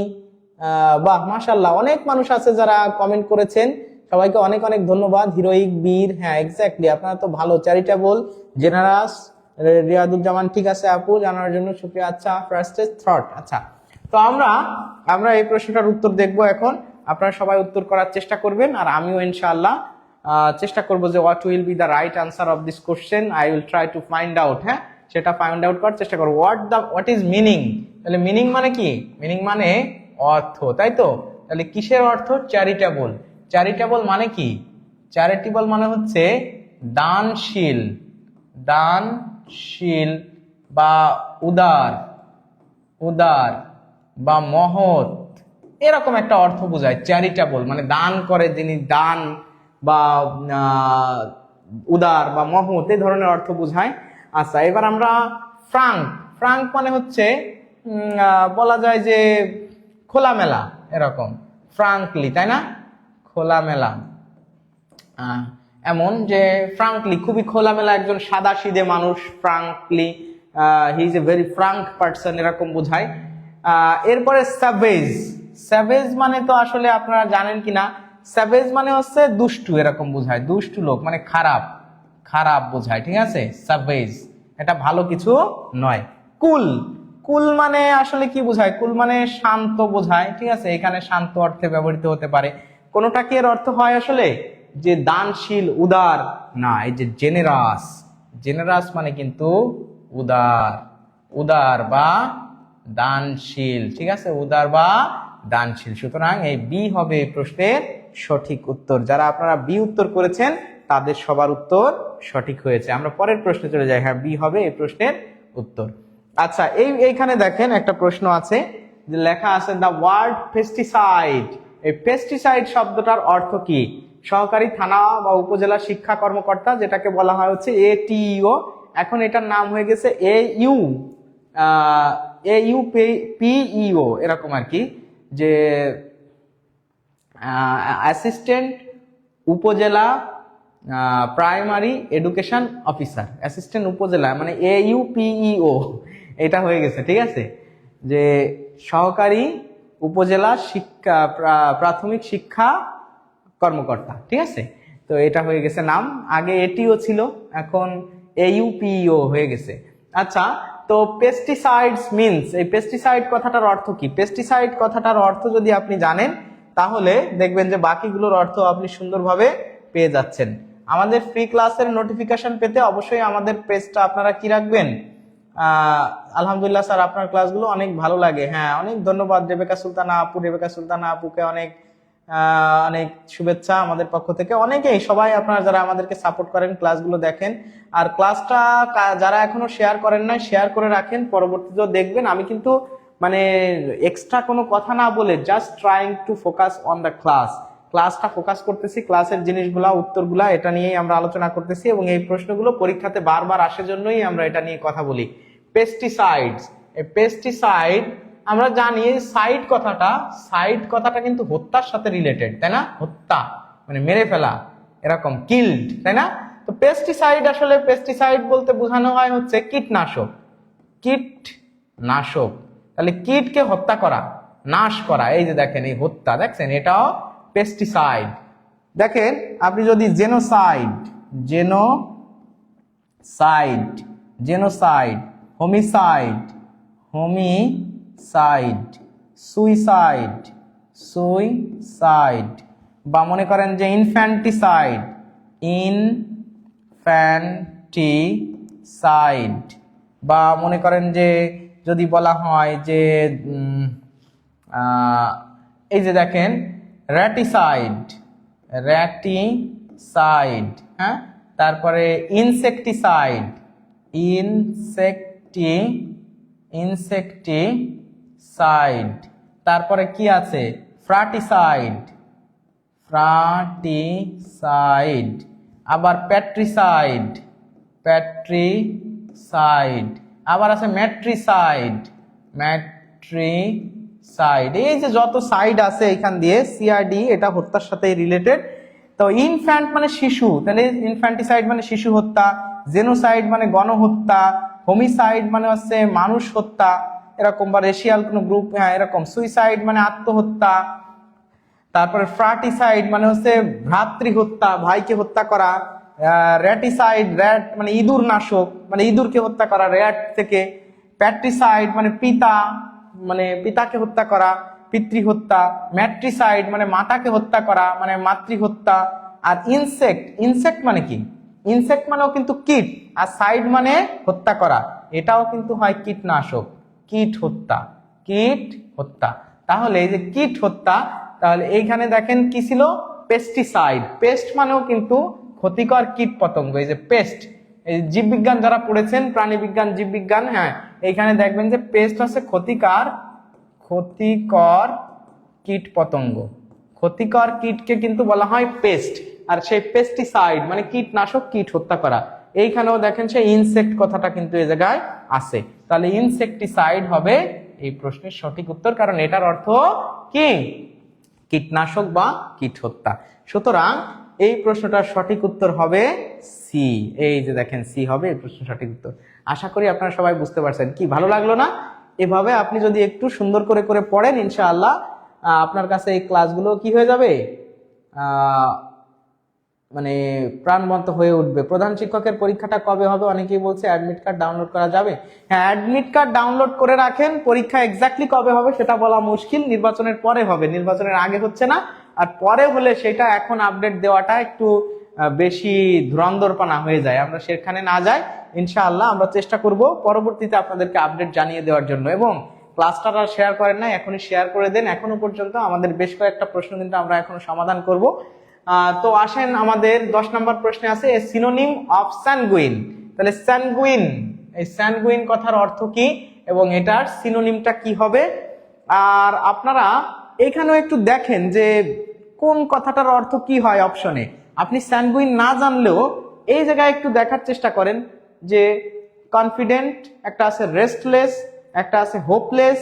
বাহ মাশাআল্লাহ, অনেক মানুষ আছে যারা কমেন্ট করেছেন। সবাইকে অনেক অনেক ধন্যবাদ। হিরোইক, বীর, হ্যাঁ এক্স্যাক্টলি, আপনারা তো ভালো। চ্যারিটেবল, জেনারাস, রিয়াদুজ্জামান, ঠিক আছে আপু, জানার জন্য শুকরিয়া। আচ্ছা, ফার্স্টেজ থট। আচ্ছা, তো আমরা এই প্রশ্নটার উত্তর দেখবো এখন। আপনারা সবাই উত্তর করার চেষ্টা করবেন আর আমিও ইনশাআল্লাহ চেষ্টা করবো যে what will be the right answer of this question. I will try to find out, হ্যাঁ, সেটা ফাইন্ড আউট করার চেষ্টা করবো। What is meaning? তাহলে মিনিং মানে কি? মিনিং মানে অর্থ, তাই তো? তাহলে কিসের অর্থ? চ্যারিটেবল। চ্যারিটেবল মানে কি? চ্যারিটেবল মানে হচ্ছে দানশীল, দানশীল বা উদার, উদার বা মহৎ, এরকম একটা অর্থ বোঝায়। চ্যারিটেবল মানে দান করে যিনি, দান বা উদার বা মহৎ, এই ধরনের অর্থ বোঝায়। আচ্ছা, এবার আমরা ফ্রাঙ্ক। ফ্রাঙ্ক মানে হচ্ছে বলা যায় যে খোলামেলা, এরকম ফ্রাঙ্কলি, তাই না? খোলামেলা, এমন যে ফ্রাঙ্কলি খুবই খোলামেলা, একজন সাদা সিধে মানুষ, frankly, he is a very frank person, এরকম বোঝায়। এরপরে স্যাভেজ। স্যাভেজ মানে তো আসলে আপনারা জানেন কিনা, স্যাভেজ মানে হচ্ছে দুষ্টু, এরকম বোঝায়, দুষ্টু লোক মানে খারাপ, খারাপ বোঝায়, ঠিক আছে? স্যাভেজ এটা ভালো কিছু নয়। কুল, কুল মানে আসলে কি বোঝায়? কুল মানে শান্ত বোঝায়, ঠিক আছে? এখানে শান্ত অর্থে ব্যবহৃত হতে পারে। কোনটা কি এর অর্থ হয় আসলে যে দানশীল, উদার? না, এই যে জেনারাস। জেনারাস মানে কিন্তু উদার, উদার বা দানশীল, ঠিক আছে? উদার বা দানশীল। সুতরাং এই বি হবে প্রশ্নের সঠিক উত্তর। যারা আপনারা বি উত্তর করেছেন তাদের সবার উত্তর সঠিক হয়েছে। আমরা পরের প্রশ্নে চলে যাই। হ্যাঁ, বি হবে এই প্রশ্নের উত্তর। আচ্ছা, এইখানে দেখেন একটা প্রশ্ন আছে যে লেখা আছে দ্য ওয়ার্ড পেস্টিসাইড। এই পেস্টিসাইড শব্দটার অর্থ কি? সহকারী থানা বা উপজেলা শিক্ষা কর্মকর্তা, যেটাকে বলা হয় হচ্ছে এটিইও, এখন এটার নাম হয়ে গেছে AUPEO এরকম আর কি, যে অ্যাসিস্ট্যান্ট উপজেলা প্রাইমারি এডুকেশন অফিসার। অ্যাসিস্ট্যান্ট উপজেলা মানে AUPEO এটা হয়ে গেছে, ঠিক আছে, যে সহকারী উপজেলা শিক্ষা প্রাথমিক শিক্ষা কর্মকর্তা, ঠিক আছে। তো এটা হয়ে গেছে নাম, আগে এটিও ছিল, এখন AUPEO হয়ে গেছে। আচ্ছা, তো পেস্টিসাইডস মিনস, এই পেস্টিসাইড কথাটার অর্থ কি? পেস্টিসাইড কথাটার অর্থ যদি আপনি জানেন তাহলে দেখবেন যে বাকিগুলোর অর্থ আপনি সুন্দরভাবে পেয়ে যাচ্ছেন। আমাদের ফ্রি ক্লাসের নোটিফিকেশন পেতে অবশ্যই আমাদের পেজটা আপনারা কি রাখবেন। আলহামদুলিল্লাহ স্যার, আপনার ক্লাসগুলো অনেক ভালো লাগে। হ্যাঁ, অনেক ধন্যবাদ রেবেকা সুলতানা আপু। রেবেকা সুলতানা আপুকে অনেক অনেক শুভেচ্ছা আমাদের পক্ষ থেকে। অনেকেই সবাই আপনারা যারা আমাদেরকে সাপোর্ট করেন, ক্লাসগুলো দেখেন, আর ক্লাসটা যারা এখনো শেয়ার করেন না শেয়ার করে রাখেন, পরবর্তীতেও দেখবেন। আমি কিন্তু মানে এক্সট্রা কোনো কথা না বলে just trying to focus on the ক্লাসটা ফোকাস করতেছি, ক্লাসের জিনিসগুলা উত্তরগুলা এটা নিয়েই আমরা আলোচনা করতেছি, এবং এই প্রশ্নগুলো পরীক্ষাতে বারবার আসার জন্যই আমরা এটা নিয়ে কথা বলি। পেস্টিসাইডস, এই পেস্টিসাইড আমরা জানি সাইড কথাটা কিন্তু হত্যার সাথে রিলেটেড, তাই না? হত্যা মানে মেরে ফেলা, এরকম কিলড, তাই না? তো পেস্টিসাইড, আসলে পেস্টিসাইড বলতে বোঝানো হয় হচ্ছে কীটনাশক। তাহলে কীটকে হত্যা করা, নাশ করা, এই যে দেখেন এই হত্যা, দেখছেন, এটাও পেস্টিসাইড। দেখেন আপনি যদি জেনোসাইড, হোমিসাইড, সুইসাইড, বা মনে করেন যে ইনফ্যান্টিসাইড, বা মনে করেন যে যদি বলা হয় যে এই যে দেখেন র্যাটিসাইড, হ্যাঁ, তারপরে ইনসেক্টিসাইড, তারপরে কি আছে ফ্রাটিসাইড, আবার প্যাট্রিসাইড, আবার আছে ম্যাট্রিসাইড। এই যে যত সাইড আছে এখান দিয়ে সিআরডি, এটা হত্যার সাথে রিলেটেড। তো ইনফ্যান্ট মানে শিশু, তাহলে ইনফ্যান্টিসাইড মানে শিশু হত্যা, জেনোসাইড মানে গণহত্যা, হোমিসাইড মানে হচ্ছে মানুষ হত্যা এরকম, বা রেশিয়াল কোনো গ্রুপ, হ্যাঁ এরকম। সুইসাইড মানে আত্মহত্যা। তারপরে ফ্রাটিসাইড মানে হচ্ছে ভ্রাতৃ হত্যা, ভাইকে হত্যা করা। র্যাটিসাইড, র্যাট মানে ইঁদুর নাশক, মানে ইঁদুরকে হত্যা করা র্যাট থেকে। প্যাট্রিসাইড মানে পিতা, মানে পিতাকে হত্যা করা, পিতৃ হত্যা। ম্যাট্রিসাইড মানে মাতাকে হত্যা করা, মানে মাতৃ হত্যা। আর ইনসেক্ট মানে কি? ইনসেক্ট মানেও কিন্তু কীট, আর সাইড মানে হত্যা করা, এটাও কিন্তু হয় কীটনাশক, কীট হত্যা। তাহলে এই যে কীট হত্যা, তাহলে এইখানে দেখেন কি ছিল, পেস্টিসাইড। পেস্ট মানেও কিন্তু ক্ষতিকর কীট পতঙ্গ। এই যে পেস্ট, এই জীববিজ্ঞান যারা পড়েছেন, প্রাণী বিজ্ঞান, জীববিজ্ঞান, হ্যাঁ এইখানে দেখবেন যে পেস্ট হচ্ছে ক্ষতিকর কীট পতঙ্গ। ক্ষতিকর কীটকে কিন্তু বলা হয় পেস্ট, আর সেই পেস্টিসাইড মানে কীটনাশক, কীট হত্যা করা। এইখানেও দেখেন সেই ইনসেক্ট কথাটা কিন্তু এই জায়গায় আছে। তাহলে ইনসেক্টিসাইড হবে এই প্রশ্নের সঠিক উত্তর, কারণ এটার অর্থ কি? কীটনাশক বা কীট হত্যা। সুতরাং এই প্রশ্নটার সঠিক উত্তর হবে সি। এই যে দেখেন সি হবে এই প্রশ্নের সঠিক উত্তর। আশা করি আপনারা সবাই বুঝতে পারছেন। কি ভালো লাগলো না? এভাবে আপনি যদি একটু সুন্দর করে পড়েন, ইনশাআল্লাহ আপনার কাছে এই ক্লাসগুলো কি হয়ে যাবে, মানে প্রাণবন্ত হয়ে উঠবে। প্রধান শিক্ষকের পরীক্ষাটা কবে হবে অনেকেই বলছে, অ্যাডমিট কার্ড ডাউনলোড করা যাবে? হ্যাঁ, অ্যাডমিট কার্ড ডাউনলোড করে রাখেন। পরীক্ষা এক্স্যাক্টলি কবে হবে সেটা বলা মুশকিল, নির্বাচনের পরে হবে, নির্বাচনের আগে হচ্ছে না। আর পরে হলে সেটা এখন আপডেট দেওয়াটা একটু বেশি ধুরন্ধরপানা হয়ে যায়, আমরা সেখানে না যাই। ইনশাআল্লাহ আমরা চেষ্টা করব পরবর্তীতে আপনাদেরকে আপডেট জানিয়ে দেওয়ার জন্য। এবং ক্লাসটা আর শেয়ার করেন না, এখনই শেয়ার করে দেন। এখনো পর্যন্ত আমাদের বেশ কয়েকটা প্রশ্ন কিন্তু আমরা এখনো সমাধান করব। তো আসেন, আমাদের 10 নম্বর প্রশ্নে আছে এ সিনোনিম অফ স্যানগুইন। তাহলে স্যানগুইন, এই স্যানগুইন কথার অর্থ কি এবং এটার সিনোনিমটা কি হবে? আর আপনারা এখানেও একটু দেখেন যে কোন কথাটার অর্থ কি হয় অপশনে। আপনি স্যানগুইন না জানলেও এই জায়গায় একটু দেখার চেষ্টা করেন যে কনফিডেন্ট একটা আছে, রেস্টলেস একটা আছে, হোপলেস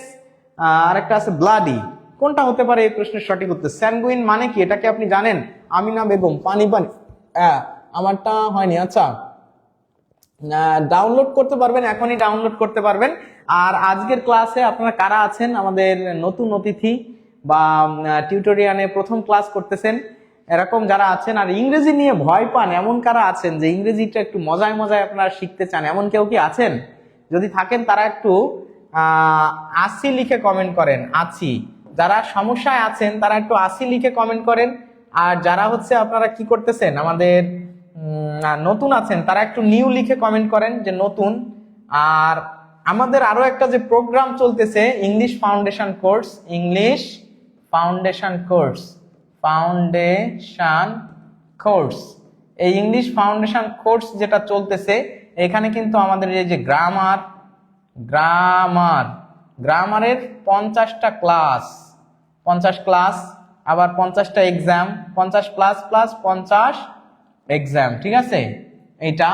আর একটা আছে ব্লাডি। কোনটা হতে পারে এই প্রশ্নের সঠিক উত্তর? স্যানগুইন মানে কি এটা কি আপনি জানেন? আমিনা বেগম পানি পানি, আমারটা হয়নি। আচ্ছা, ডাউনলোড করতে পারবেন, এখনই ডাউনলোড করতে পারবেন। আর আজকের ক্লাসে আপনারা কারা আছেন আমাদের নতুন অতিথি বা টিউটোরিয়ালে প্রথম ক্লাস করতেছেন এরকম যারা আছেন, আর ইংরেজি নিয়ে ভয় পান এমন কারা আছেন যে ইংরেজিটা একটু মজায় মজায় আপনারা শিখতে চান, এমন কেউ কি আছেন? যদি থাকেন তারা একটু 80 লিখে কমেন্ট করেন। আছি, যারা সমস্যায় আছেন তারা একটু 80 লিখে কমেন্ট করেন। আর যারা হচ্ছে আপনারা কি করতেছেন আমাদের নতুন আছেন তারা একটু নিউ লিখে কমেন্ট করেন যে নতুন। আর আমাদের আরো একটা যে প্রোগ্রাম চলতেছে English foundation course, English foundation course, foundation course, এই ইংলিশ ফাউন্ডেশন কোর্স যেটা চলতেছে এখানে কিন্তু আমাদের এই যে গ্রামারের 50টা ক্লাস, 50 ক্লাস, আবার 50টা এক্সাম, 50 প্লাস প্লাস 50 এক্সাম, ঠিক আছে এইটা।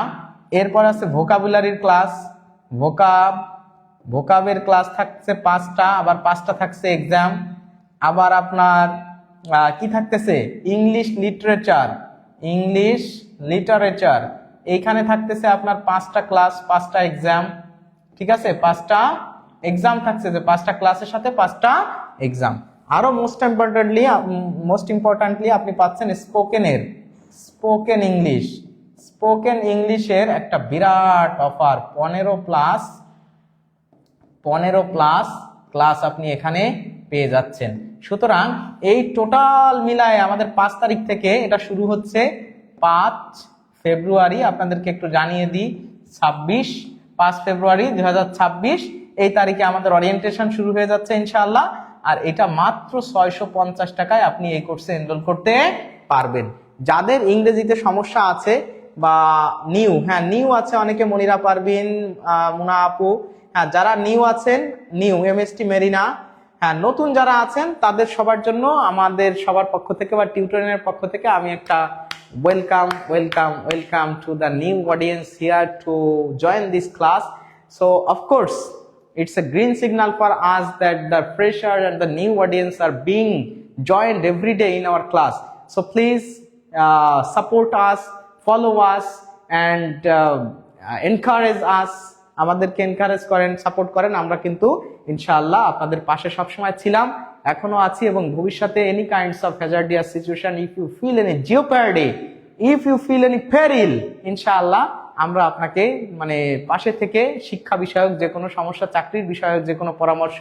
এরপর আছে ভোকাবুলারির ক্লাস, ভোকাবের ক্লাস থাকছে 5টা, আবার 5টা থাকছে এক্সাম। আবার আপনার কি থাকতেছে ইংলিশ লিটারেচার, এইখানে থাকতেছে আপনার 5টা ক্লাস 5টা এক্সাম, ঠিক আছে 5টা এক্সাম থাকছে, যে 5টা ক্লাসের সাথে 5টা এক্সাম। আরো মোস্ট ইম্পর্টেন্টলি আপনি পাচ্ছেন স্পোকেন ইংলিশের একটা বিরাট অফার, 15 প্লাস ক্লাস আপনি এখানে পেয়ে যাচ্ছেন। সুতরাং এই টোটাল মিলায় আমাদের 5 তারিখ থেকে এটা শুরু হচ্ছে, 5 ফেব্রুয়ারি আপনাদেরকে একটু জানিয়ে দিই, 5 ফেব্রুয়ারি 2026 এই তারিখে আমাদের ওরিয়েন্টেশন শুরু হয়ে যাচ্ছে ইনশাআল্লাহ। আর এটা মাত্র 650 টাকায় আপনি এই কোর্সে এনরোল করতে পারবেন। যাদের ইংরেজিতে সমস্যা আছে বা নিউ আছে অনেকে, মনিরা পারবিন, মুনা আপু, হ্যাঁ যারা নিউ আছেন, এমএসটি মেরিনা, হ্যাঁ নতুন যারা আছেন তাদের সবার জন্য আমাদের সবার পক্ষ থেকে বা টিউটোরিয়ালের পক্ষ থেকে আমি একটা welcome to the new audience here to join this class. So of course it's a green signal for us that the fresher and the new audience are being joined every day in our class. So please support us, follow us and encourage us, আমাদেরকে encourage করেন, support করেন। আমরা কিন্তু ইনশাআল্লাহ আপনাদের পাশে সবসময় ছিলাম, এখনো আছি এবং ভবিষ্যতে any kinds of hazardous situation, if you feel any jeopardy, if you feel any peril, ইনশাআল্লাহ আমরা আপনাকে মানে পাশে থেকে শিক্ষা বিষয়ক যে কোনো সমস্যা, চাকরির বিষয়ক যে কোনো পরামর্শ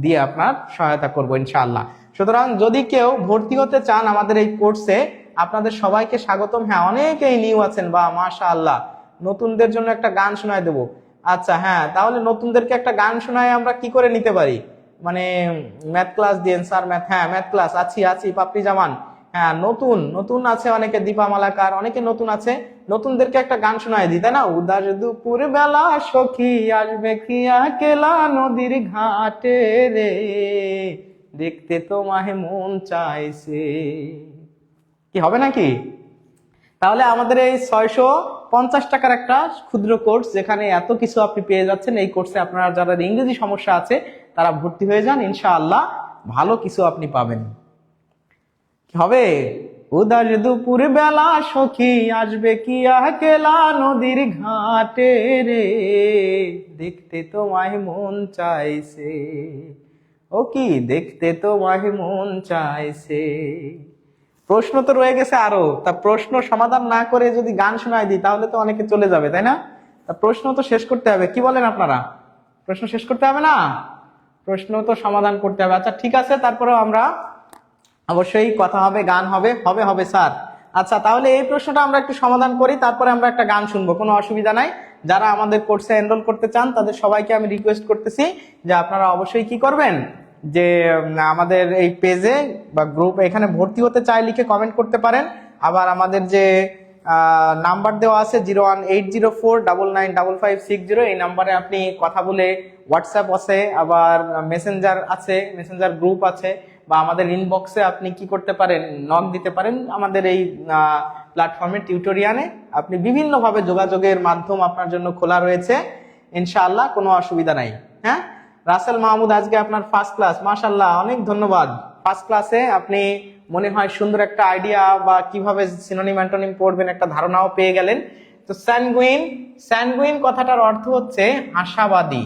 দিয়ে আপনার সহায়তা করব ইনশাআল্লাহ। সুতরাং যদি কেউ ভর্তি হতে চান আমাদের এই কোর্সে, আপনাদের সবাইকে স্বাগতম। হ্যাঁ অনেকেই নিউ আছেন বা মাশাআল্লাহ, নতুনদের জন্য একটা গান শোনায় দেবো। আচ্ছা হ্যাঁ, তাহলে নতুনদেরকে একটা গান শোনায় আমরা কি করে নিতে পারি, মানে ম্যাথ ক্লাস দিয়েন স্যার, ম্যাথ ক্লাস আছি পাপড়ি জামান, হ্যাঁ নতুন আছে অনেকে, দীপা মালাকার, অনেকে নতুন আছে, নতুনদেরকে একটা গান শোনায় দিই, তাই না? উদাস দুপুর বেলা সখী আসবে কি আকেলা নদীর ঘাটে রে, দেখতে তোমায় মন চাইছে, কি হবে নাকি? তাহলে আমাদের এই 650 টাকার একটা ক্ষুদ্র কোর্স, যেখানে এত কিছু আপনি পেয়ে যাচ্ছেন, এই কোর্সে আপনারা যারা ইংরেজি সমস্যা আছে তারা ভর্তি হয়ে যান, ইনশাআল্লাহ ভালো কিছু আপনি পাবেন। কি হবে? উদাস দুপুর বেলা সখী আসবে কি আকেলা নদীর ঘাটে রে, দেখতে তোমায় মন চাইছে, ও কি দেখতে তোমায় মন চাইছে। প্রশ্ন তো রয়ে গেছে আরো, তা প্রশ্ন সমাধান না করে যদি গান শোনায় দিই তাহলে তো অনেকে চলে যাবে, তাই না? তা প্রশ্ন তো শেষ করতে হবে, কি বলেন আপনারা? প্রশ্ন শেষ করতে হবে না? প্রশ্ন তো সমাধান করতে হবে। আচ্ছা ঠিক আছে, তারপরেও আমরা অবশ্যই কথা হবে, গান হবে স্যার। আচ্ছা তাহলে এই প্রশ্নটা আমরা একটু সমাধান করি, তারপরে আমরা একটা গান শুনবো, কোনো অসুবিধা নাই। যারা আমাদের কোর্সে এনরোল করতে চান তাদের সবাইকে আমি রিকোয়েস্ট করতেছি যে আপনারা অবশ্যই কি করবেন, যে আমাদের এই পেজে বা গ্রুপ এখানে ভর্তি হতে চাই লিখে কমেন্ট করতে পারেন। আবার আমাদের যে নাম্বার দেওয়া আছে 01804995560, এই নাম্বারে আপনি কথা বলে, হোয়াটসঅ্যাপ আছে, আবার মেসেঞ্জার আছে, মেসেঞ্জার গ্রুপ আছে, বা আমাদের ইনবক্সে আপনি কি করতে পারেন, নক দিতে পারেন। আমাদের এই প্ল্যাটফর্মে টিউটোরিয়ালে আপনি বিভিন্নভাবে যোগাযোগের মাধ্যম আপনার জন্য খোলা রয়েছে, ইনশাআল্লাহ কোনো অসুবিধা নাই। হ্যাঁ, রাসেল মাহমুদ আজকে আপনার ফার্স্ট ক্লাস, মাশাআল্লাহ, অনেক ধন্যবাদ। ফার্স্ট ক্লাসে আপনি মনে হয় সুন্দর একটা আইডিয়া বা কিভাবে সিনোনিম অ্যান্টোনিম পড়বেন একটা ধারণাও পেয়ে গেলেন। তো স্যানগুইন, স্যানগুইন কথাটার অর্থ হচ্ছে আশাবাদী,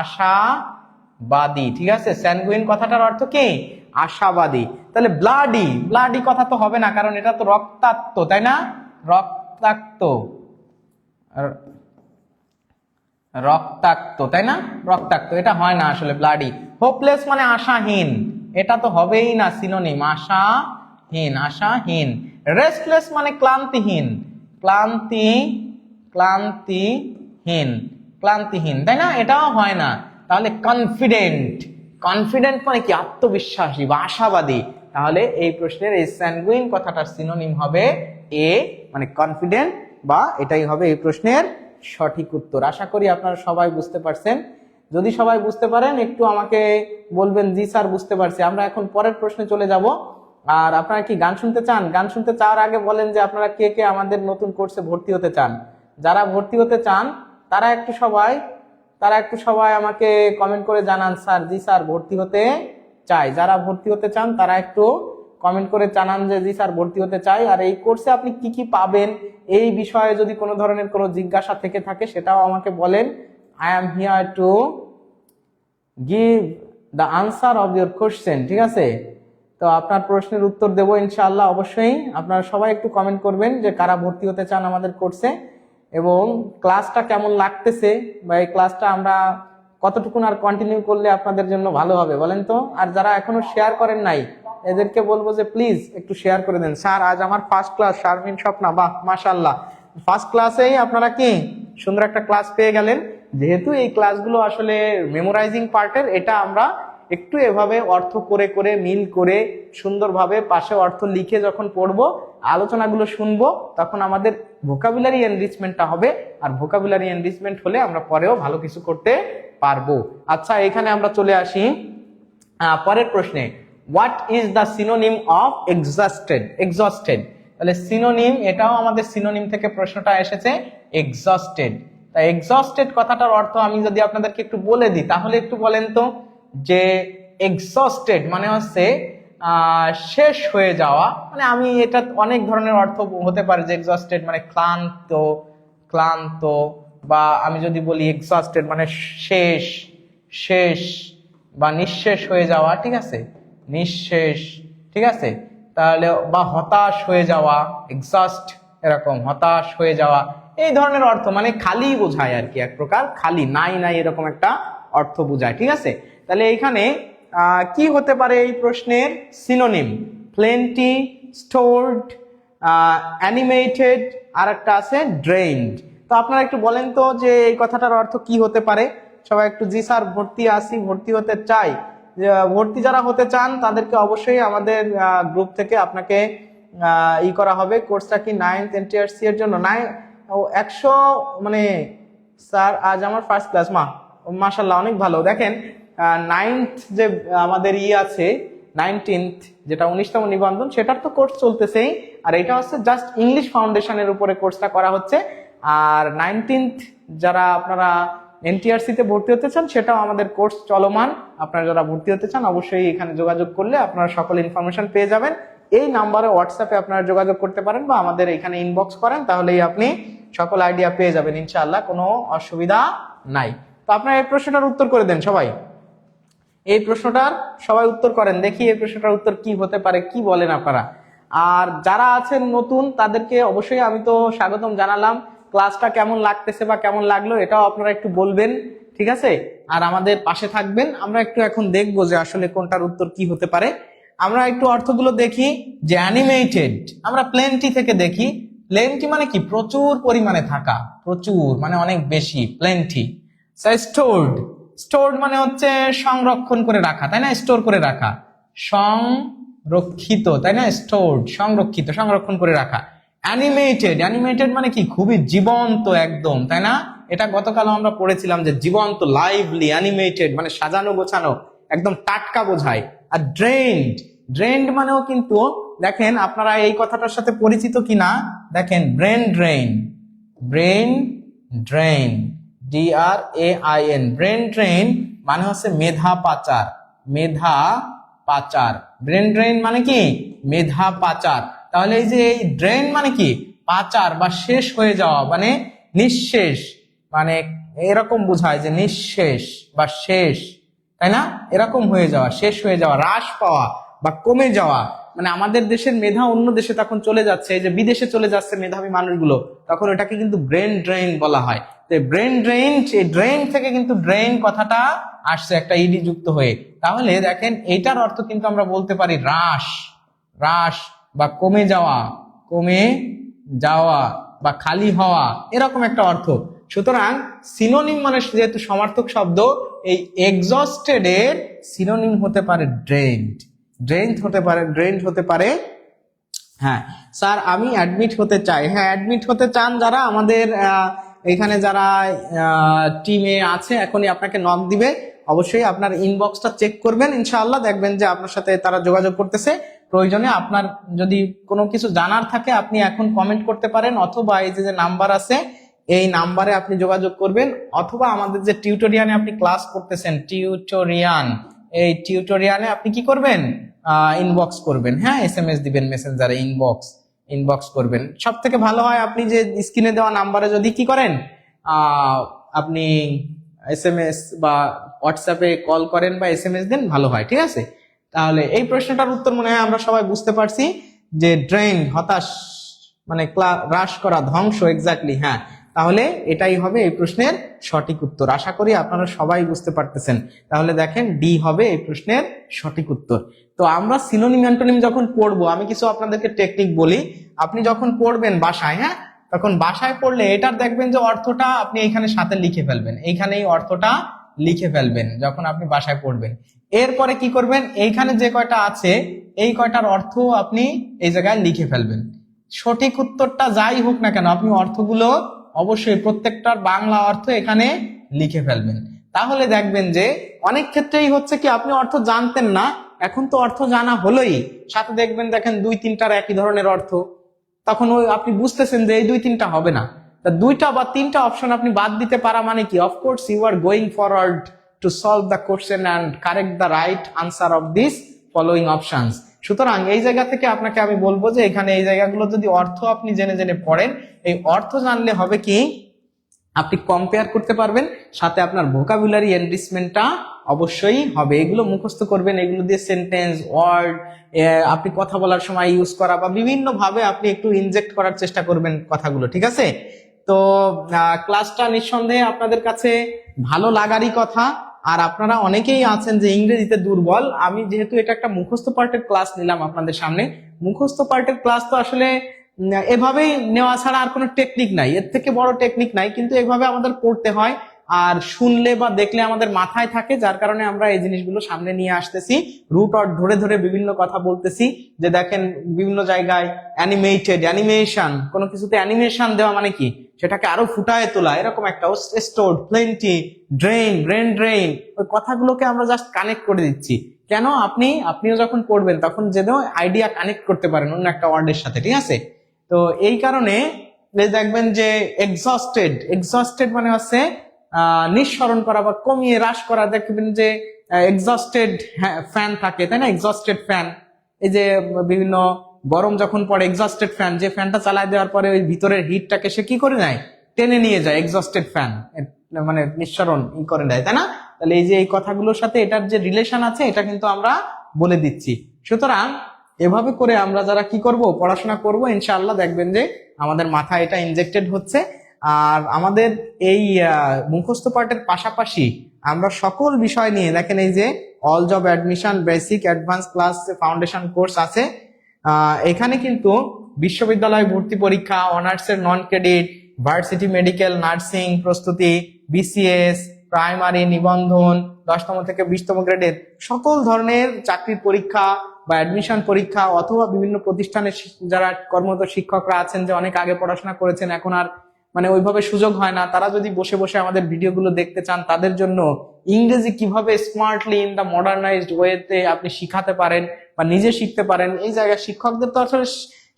আশাবাদী, ঠিক আছে। স্যানগুইন কথাটার অর্থ কি? আশাবাদী। তাহলে ব্লাডি, ব্লাডি কথা তো হবে না, কারণ এটা তো রক্তাক্ত, তাই না? রক্তাক্ত, রক্তাক্ত, তাই না? রক্তাক্ত, এটা হয় না আসলে ব্লাডি। হোপলেস মানে আশাহীন, এটা তো হবেই না সিনোনিম, আশাহীন, আশাহীন। রেস্টলেস মানে ক্লান্তিহীন, ক্লান্তি, ক্লান্তিহীন, ক্লান্তিহীন, তাই না? এটাও হয় না। তাহলে কনফিডেন্ট, কনফিডেন্ট মানে কি? আত্মবিশ্বাসী বা আশাবাদী। তাহলে এই প্রশ্নের এই স্যানগুইন কথাটার সিনোনিম হবে এ, মানে কনফিডেন্ট, বা এটাই হবে এই প্রশ্নের সঠিক উত্তর। আশা করি আপনারা সবাই বুঝতে পারছেন। যদি সবাই বুঝতে পারেন একটু আমাকে বলবেন জি স্যার বুঝতে পারছি। আমরা এখন পরের প্রশ্নে চলে যাব। আর আপনারা কি গান শুনতে চান? গান শুনতে চাওয়ার আগে বলেন যে আপনারা কে কে আমাদের নতুন কোর্সে ভর্তি হতে চান। যারা ভর্তি হতে চান তারা একটু সবাই আমাকে কমেন্ট করে জানান স্যার জি স্যার ভর্তি হতে চাই। যারা ভর্তি হতে চান তারা একটু কমেন্ট করে জানান যে জি স্যার ভর্তি হতে চাই। আর এই কোর্সে আপনি কি কি পাবেন এই বিষয়ে যদি কোনো ধরনের কোনো জিজ্ঞাসা থেকে থাকে সেটাও আমাকে বলেন। I am here to give the answer of your question, ঠিক আছে। তো আপনার প্রশ্নের উত্তর দেবো ইনশাআল্লাহ। অবশ্যই আপনারা সবাই একটু কমেন্ট করবেন যে কারা ভর্তি হতে চান আমাদের কোর্সে, এবং ক্লাসটা কেমন লাগতেছে, বা এই ক্লাসটা আমরা কতটুকুন আর কন্টিনিউ করলে আপনাদের জন্য ভালো হবে বলেন তো। আর যারা এখনো শেয়ার করেন নাই এদেরকে বলবো যে প্লিজ একটু শেয়ার করে দেন। স্যার আজ আমার ফার্স্ট ক্লাস, শারমিন স্বপ্না, বাহ মাশাআল্লাহ, ফার্স্ট ক্লাসেই আপনারা কি সুন্দর একটা ক্লাস পেয়ে গেলেন। যেহেতু এই ক্লাসগুলো আসলে মেমোরাইজিং পার্টের, এটা আমরা একটু এভাবে অর্থ করে করে মিল করে সুন্দরভাবে পাশে অর্থ লিখে যখন পড়বো, আলোচনাগুলো শুনবো, তখন আমাদের ভোকাবুলারি এনরিচমেন্টটা হবে। আর ভোকাবুলারি এনরিচমেন্ট হলে আমরা পরেও ভালো কিছু করতে পারবো। আচ্ছা, এখানে আমরা চলে আসি পরের প্রশ্নে। What is the synonym of exhausted? Exhausted, তাহলে সিনোনিম, এটাও আমাদের সিনোনিম থেকে প্রশ্নটা এসেছে, এক্সস্টেড। তাই এক্সস্টেড কথাটার অর্থ আমি যদি আপনাদেরকে একটু বলে দিই তাহলে একটু বলেন তো, যে এক্সস্টেড মানে হচ্ছে শেষ হয়ে যাওয়া। মানে আমি এটা অনেক ধরনের অর্থ হতে পারে, যে এক্সস্টেড মানে ক্লান্ত, ক্লান্ত, বা আমি যদি বলি এক্সস্টেড মানে শেষ, শেষ, বা নিঃশেষ হয়ে যাওয়া, ঠিক আছে, নিঃশেষ, ঠিক আছে। তাহলে বা হতাশ হয়ে যাওয়া, এক্সস্ট, এরকম হতাশ হয়ে যাওয়া, এই ধরনের অর্থ, মানে খালি বোঝায় আর কি, এক প্রকার খালি, নাই নাই এরকম একটা অর্থ বোঝায়, ঠিক আছে। তাহলে এইখানে কি হতে পারে এই প্রশ্নের সিনোনিম? প্লেন্টি, স্টোরড, অ্যানিমেটেড, আর একটা আছে ড্রেইনড। তো আপনারা একটু বলেন তো যে এই কথাটার অর্থ কি হতে পারে। সবাই একটু জি স্যার ভর্তি আসি, ভর্তি হতে চাই। ভর্তি যারা হতে চান তাদেরকে অবশ্যই আমাদের গ্রুপ থেকে আপনাকে ই করা হবে। কোর্সটা কি 9th NTRC এর জন্য 100, মানে স্যার আজ আমার ফার্স্ট ক্লাস, মাশাআল্লাহ অনেক ভালো। দেখেন 9th যে আমাদের আছে 19th যেটা 19তম নিবন্ধন, সেটার তো কোর্স চলতেছেই। আর এটা হচ্ছে জাস্ট ইংলিশ ফাউন্ডেশনের উপরে কোর্সটা করা হচ্ছে। আর 19th যারা আপনারা NTRC তে ভর্তি হতে চান সেটাও আমাদের কোর্স চলমান। আপনারা যারা ভর্তি হতে চান অবশ্যই এখানে যোগাযোগ করলে আপনারা সকল ইনফরমেশন পেয়ে যাবেন। এই নাম্বারে হোয়াটসঅ্যাপে আপনারা যোগাযোগ করতে পারেন বা আমাদের এখানে ইনবক্স করেন, তাহলেই আপনি সকল আইডিয়া পেয়ে যাবেন ইনশাআল্লাহ, কোনো অসুবিধা নাই। তো আপনারা এই প্রশ্নটার উত্তর করে দেন সবাই, এই প্রশ্নটার সবাই উত্তর করেন, দেখি এই প্রশ্নটার উত্তর কি হতে পারে, কি বলেন আপনারা। আর যারা আছেন নতুন তাদেরকে অবশ্যই আমি তো স্বাগতম জানালাম। ক্লাসটা কেমন লাগতেছে বা কেমন লাগলো এটাও আপনারা একটু বলবেন, ঠিক আছে। আর আমাদের পাশে থাকবেন। আমরা একটু এখন দেখবো যে আসলে কোনটার উত্তর কি হতে পারে। আমরা একটু অর্থগুলো দেখি। যে অ্যানিমেটেড আমরা প্লেন্টি থেকে দেখি, প্লেন্টি মানে কি? প্রচুর পরিমাণে থাকা, প্রচুর মানে অনেক বেশি, প্লেন্টি। স্টোরড, স্টোরড মানে হচ্ছে সংরক্ষণ করে রাখা, তাই না? স্টোর করে রাখা, সংরক্ষিত, তাই না? স্টোরড সংরক্ষিত, সংরক্ষণ করে রাখা। অ্যানিমেটেড, অ্যানিমেটেড মানে কি? খুবই জীবন্ত একদম, তাই না? এটা গতকাল আমরা পড়েছিলাম যে জীবন্ত, লাইভলি, অ্যানিমেটেড মানে সাজানো গোছানো, একদম টাটকা বোঝায়। আর ড্রেইনড, ড্রেইনড মানেও কিন্তু দেখেন আপনারা এই কথাটার সাথে পরিচিত কিনা, দেখেন brain drain, brain drain, DRAIN, brain drain মানে হচ্ছে মেধা পাচার, মেধা পাচার। ব্রেন ড্রেইন মানে কি? মেধা পাচার। তাহলে এই যে এই ড্রেন মানে কি? পাচার বা শেষ হয়ে যাওয়া, মানে নিঃশেষ, মানে এরকম বোঝায় যে নিঃশেষ বা শেষ, তাই না? এরকম হয়ে যাওয়া, শেষ হয়ে যাওয়া, হ্রাস পাওয়া বা কমে যাওয়া। মানে আমাদের দেশের মেধা অন্য দেশে তখন চলে যাচ্ছে, এই যে বিদেশে চলে যাচ্ছে মেধাবী মানুষগুলো, তখন এটাকে কিন্তু ব্রেন ড্রেইন বলা হয়। তো ব্রেন ড্রেইন, এই ড্রেইন থেকে কিন্তু ড্রেইন কথাটা আসছে একটা ইডি যুক্ত হয়ে। তাহলে দেখেন এইটার অর্থ কিন্তু আমরা বলতে পারি হ্রাস, হ্রাস বা কমে যাওয়া, কমে যাওয়া বা খালি হওয়া, এরকম একটা অর্থ। সুতরাং সিনোনিম মানে যেহেতু সমার্থক শব্দ, এই এক্সস্টেড এর সিনোনিম হতে পারে ড্রেইনড, ড্রেইনড হতে পারে, ড্রেইনড হতে পারে। হ্যাঁ স্যার আমি অ্যাডমিট হতে চাই। হ্যাঁ অ্যাডমিট হতে চান যারা আমাদের এখানে যারা টিমে আছে, এখনই আপনাকে নক দিবে। অবশ্যই আপনার ইনবক্সটা চেক করবেন, ইনশাআল্লাহ দেখবেন যে আপনার সাথে তারা যোগাযোগ করতেছে। প্রয়োজনে আপনার যদি কোনো কিছু জানার থাকে আপনি এখন কমেন্ট করতে পারেন, অথবা এই যে নাম্বার আছে এই নাম্বারে আপনি যোগাযোগ করবেন, অথবা আমাদের যে টিউটোরিয়ালে আপনি ক্লাস করতেছেন, টিউটোরিয়ান, এই টিউটোরিয়ালে আপনি কি করবেন? ইনবক্স করবেন। হ্যাঁ SMS দিবেন মেসেঞ্জারে, ইনবক্স করবেন। সব থেকে ভালো হয় আপনি যে স্ক্রিনে দেওয়া নাম্বারে যদি কি করেন, আপনি SMS বা হোয়াটসঅ্যাপে কল করেন বা SMS দেন, ভালো হয়। ঠিক আছে, তাহলে এই প্রশ্নটার উত্তর মনে হয় আমরা সবাই বুঝতে পারছি যে ড্রেইন হতাশ মানে হ্রাস করা, ধ্বংস, এক্স্যাক্টলি। হ্যাঁ তাহলে এটাই হবে এই প্রশ্নের সঠিক উত্তর। আশা করি আপনারা সবাই বুঝতে পারতেছেন। তাহলে দেখেন ডি হবে এই প্রশ্নের সঠিক উত্তর। তো আমরা সিনোনিম অ্যান্টোনিম যখন পড়বো, আমি কিছু আপনাদেরকে টেকনিক বলি। আপনি যখন পড়বেন বাসায়, হ্যাঁ তখন বাসায় পড়লে এটার দেখবেন যে অর্থটা আপনি এইখানে সাথে লিখে ফেলবেন, এইখানেই অর্থটা লিখে ফেলবেন যখন আপনি বাসায় পড়বেন। এরপরে কি করবেন, এইখানে যে কয়টা আছে এই কয়টার অর্থ আপনি এই জায়গায় লিখে ফেলবেন। সঠিক উত্তরটা যাই হোক না কেন আপনি অর্থগুলো অবশ্যই প্রত্যেকটার বাংলা অর্থ এখানে লিখে ফেলবেন। তাহলে দেখবেন যে অনেক ক্ষেত্রেই হচ্ছে কি আপনি অর্থ জানতেন না, এখন তো অর্থ জানা হলোই, সাথে দেখবেন দেখেন 2-3টার একই ধরনের অর্থ, তখন ওই আপনি বুঝতেছেন যে এই 2-3টা হবে না। তা 2টা বা 3টা অপশন আপনি বাদ দিতে পারা মানে কি, of course you are going forward to solve the question and correct the right answer of this following options. সুতরাং এই জায়গা থেকে আপনাকে আমি বলবো যে এখানে এই জায়গাগুলো যদি অর্থ আপনি জেনে জেনে পড়েন, এই অর্থ জানলে হবে কি আপনি কম্পেয়ার করতে পারবেন, সাথে আপনার ভোকাবুলারি এনরিচমেন্টটা অবশ্যই হবে। এগুলো মুখস্থ করবেন, এগুলো দিয়ে সেন্টেন্স, ওয়ার্ড আপনি কথা বলার সময় ইউজ করা বা বিভিন্ন ভাবে আপনি একটু ইনজেক্ট করার চেষ্টা করবেন কথাগুলো। ঠিক আছে, তো ক্লাসটা নিঃসন্দেহে আপনাদের কাছে ভালো লাগারই কথা। আর আপনারা অনেকেই আছেন যে ইংরেজিতে দুর্বল। আমি যেহেতু এটা একটা মুখস্থ পার্টের ক্লাস নিলাম আপনাদের সামনে, মুখস্থ পার্টের ক্লাস তো আসলে এভাবেই নেওয়া ছাড়া আর কোনো টেকনিক নাই, এর থেকে বড় টেকনিক নাই, কিন্তু এভাবে আমাদের পড়তে হয় আর শুনলে বা দেখলে আমাদের মাথায় থাকে, যার কারণে আমরা এই জিনিসগুলো সামনে নিয়ে আসতেছি। রুট অর্ড ধরে ধরে বিভিন্ন কথা বলতেছি, যে দেখেন বিভিন্ন জায়গায় অ্যানিমেটেড, অ্যানিমেশন, কোনো কিছুতে অ্যানিমেশন দেওয়া মানে কি সেটাকে আরো ফুটায় তোলা, এরকম একটা stored, plenty, drain, brain drain, ওই কথাগুলোকে আমরা জাস্ট কানেক্ট করে দিচ্ছি। কেন আপনিও যখন পড়বেন তখন যেন আইডিয়া কানেক্ট করতে পারেন অন্য একটা ওয়ার্ডের সাথে। ঠিক আছে, তো এই কারণে দেখবেন যে এক্সস্টেড মানে হচ্ছে নিঃসরণ করা বা কমিয়ে হ্রাস করা। দেখবেন যে এক্সস্টেড ফ্যান থাকে, তাই না? এক্সস্টেড ফ্যান, এই যে বিভিন্ন গরম যখন পড়ে এক্সস্টেড ফ্যান, যে ফ্যানটা চালায় দেওয়ার পরে ওই ভিতরের হিটটাকে সে কি করে নেয়, টেনে নিয়ে যায়, এক্সস্টেড ফ্যান মানে নিঃসরণ করে দেয়, তাই না? তাহলে এই যে এই কথাগুলোর সাথে এটার যে রিলেশন আছে এটা কিন্তু আমরা বলে দিচ্ছি। সুতরাং এভাবে করে আমরা যারা কি করব, পড়াশোনা করব, ইনশাআল্লাহ দেখবেন যে আমাদের মাথায় এটা ইনজেক্টেড হচ্ছে। আর আমাদের এই মুখস্থ পাঠের পাশাপাশি আমরা সকল বিষয় নিয়ে দেখেন এই যে all job admission, basic, advance class, foundation course আছে। এখানে কিন্তু বিশ্ববিদ্যালয় ভর্তি পরীক্ষা, অনার্সের non credit, varsity medical, nursing প্রস্তুতি, বিসিএস, প্রাইমারি নিবন্ধন 10তম থেকে 20তম গ্রেডের সকল ধরনের চাকরির পরীক্ষা বা অ্যাডমিশন পরীক্ষা, অথবা বিভিন্ন প্রতিষ্ঠানে যারা কর্মরত শিক্ষকরা আছেন যে অনেক আগে পড়াশোনা করেছেন, এখন আর মানে ওইভাবে সুযোগ হয় না, তারা যদি বসে বসে আমাদের ভিডিওগুলো দেখতে চান, তাদের জন্য ইংরেজি কিভাবে স্মার্টলি ইন দা মডার্নাইজড ওয়েতে আপনি শিখাতে পারেন বা নিজে শিখতে পারেন, এই জায়গায় শিক্ষকদের তো আসলে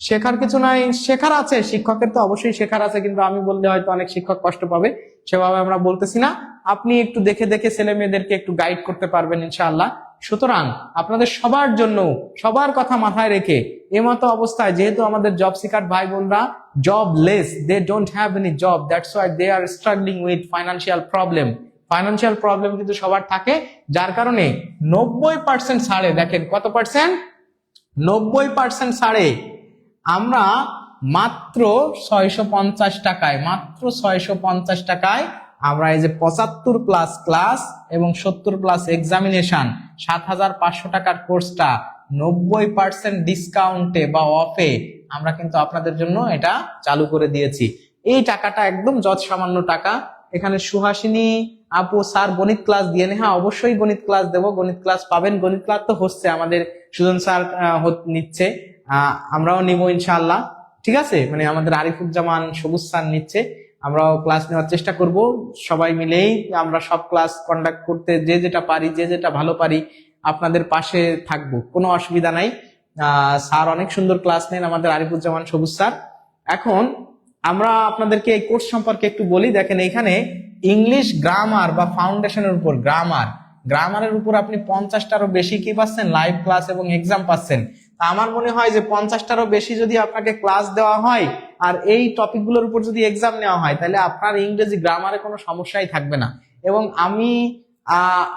শেখার কিছু নাই, শেখার আছে, শিক্ষকের তো অবশ্যই শেখার আছে, কিন্তু আমি বললে হয়তো অনেক শিক্ষক কষ্ট পাবে, সেভাবে আমরা বলতেছি না। আপনি একটু দেখে দেখে ছেলে মেয়েদেরকে একটু গাইড করতে পারবেন ইনশাআল্লাহ। সুতরাং আপনাদের সবার জন্য, সবার কথা মাথায় রেখে এমতো অবস্থায় যেহেতু আমাদের জব সিকার ভাই বোনরা jobless, they don't have any job, that's why they are struggling with financial problem কিন্তু সবার থাকে, যার কারণে 90% ছাড়ে, দেখেন কত পার্সেন্ট, 90% ছাড়ে আমরা মাত্র 650 টাকায়, মাত্র 650 টাকায় আমরা এই যে 75+ ক্লাস এবং 70+ এক্সামিনেশন 7500 টাকার কোর্সটা 90% ডিসকাউন্টে বা অফে আমরা কিন্তু আপনাদের জন্য এটা চালু করে দিয়েছি। এই টাকাটা একদম যৎ সামান্য টাকা। এখানে সুহাসিনী আপু স্যার গণিত ক্লাস দিয়ে নেই, হ্যাঁ অবশ্যই গণিত ক্লাস দেবো, গণিত ক্লাস পাবেন, গণিত ক্লাস তো হচ্ছে আমাদের সুজন স্যার নিচ্ছে, আমরাও নিব ইনশাআল্লাহ, ঠিক আছে, মানে আমাদের আরিফুজ্জামান সবুজ স্যার নিচ্ছে, আমরাও ক্লাস নেওয়ার চেষ্টা করব, সবাই মিলেই আমরা সব ক্লাস কন্ডাক্ট করতে যে যেটা পারি, যে যেটা ভালো পারি আপনাদের পাশে থাকবো, কোনো অসুবিধা নাই। স্যার অনেক সুন্দর ক্লাস নেন আমাদের আরিফুজ্জামান সবুজ স্যার। এখন আমরা আপনাদেরকে এই কোর্স সম্পর্কে একটু বলি। দেখেন এখানে ইংলিশ গ্রামার বা ফাউন্ডেশনের উপর গ্রামারের উপর আপনি 50টারও বেশি কি পাচ্ছেন, লাইভ ক্লাস এবং এক্সাম পাচ্ছেন। আমার মনে হয় যে 50টারও বেশি যদি আপনাকে ক্লাস দেওয়া হয় আর এই টপিকগুলোর উপর যদি এক্সাম নেওয়া হয়, তাহলে আপনার ইংরেজি গ্রামারে কোনো সমস্যাই থাকবে না। এবং আমি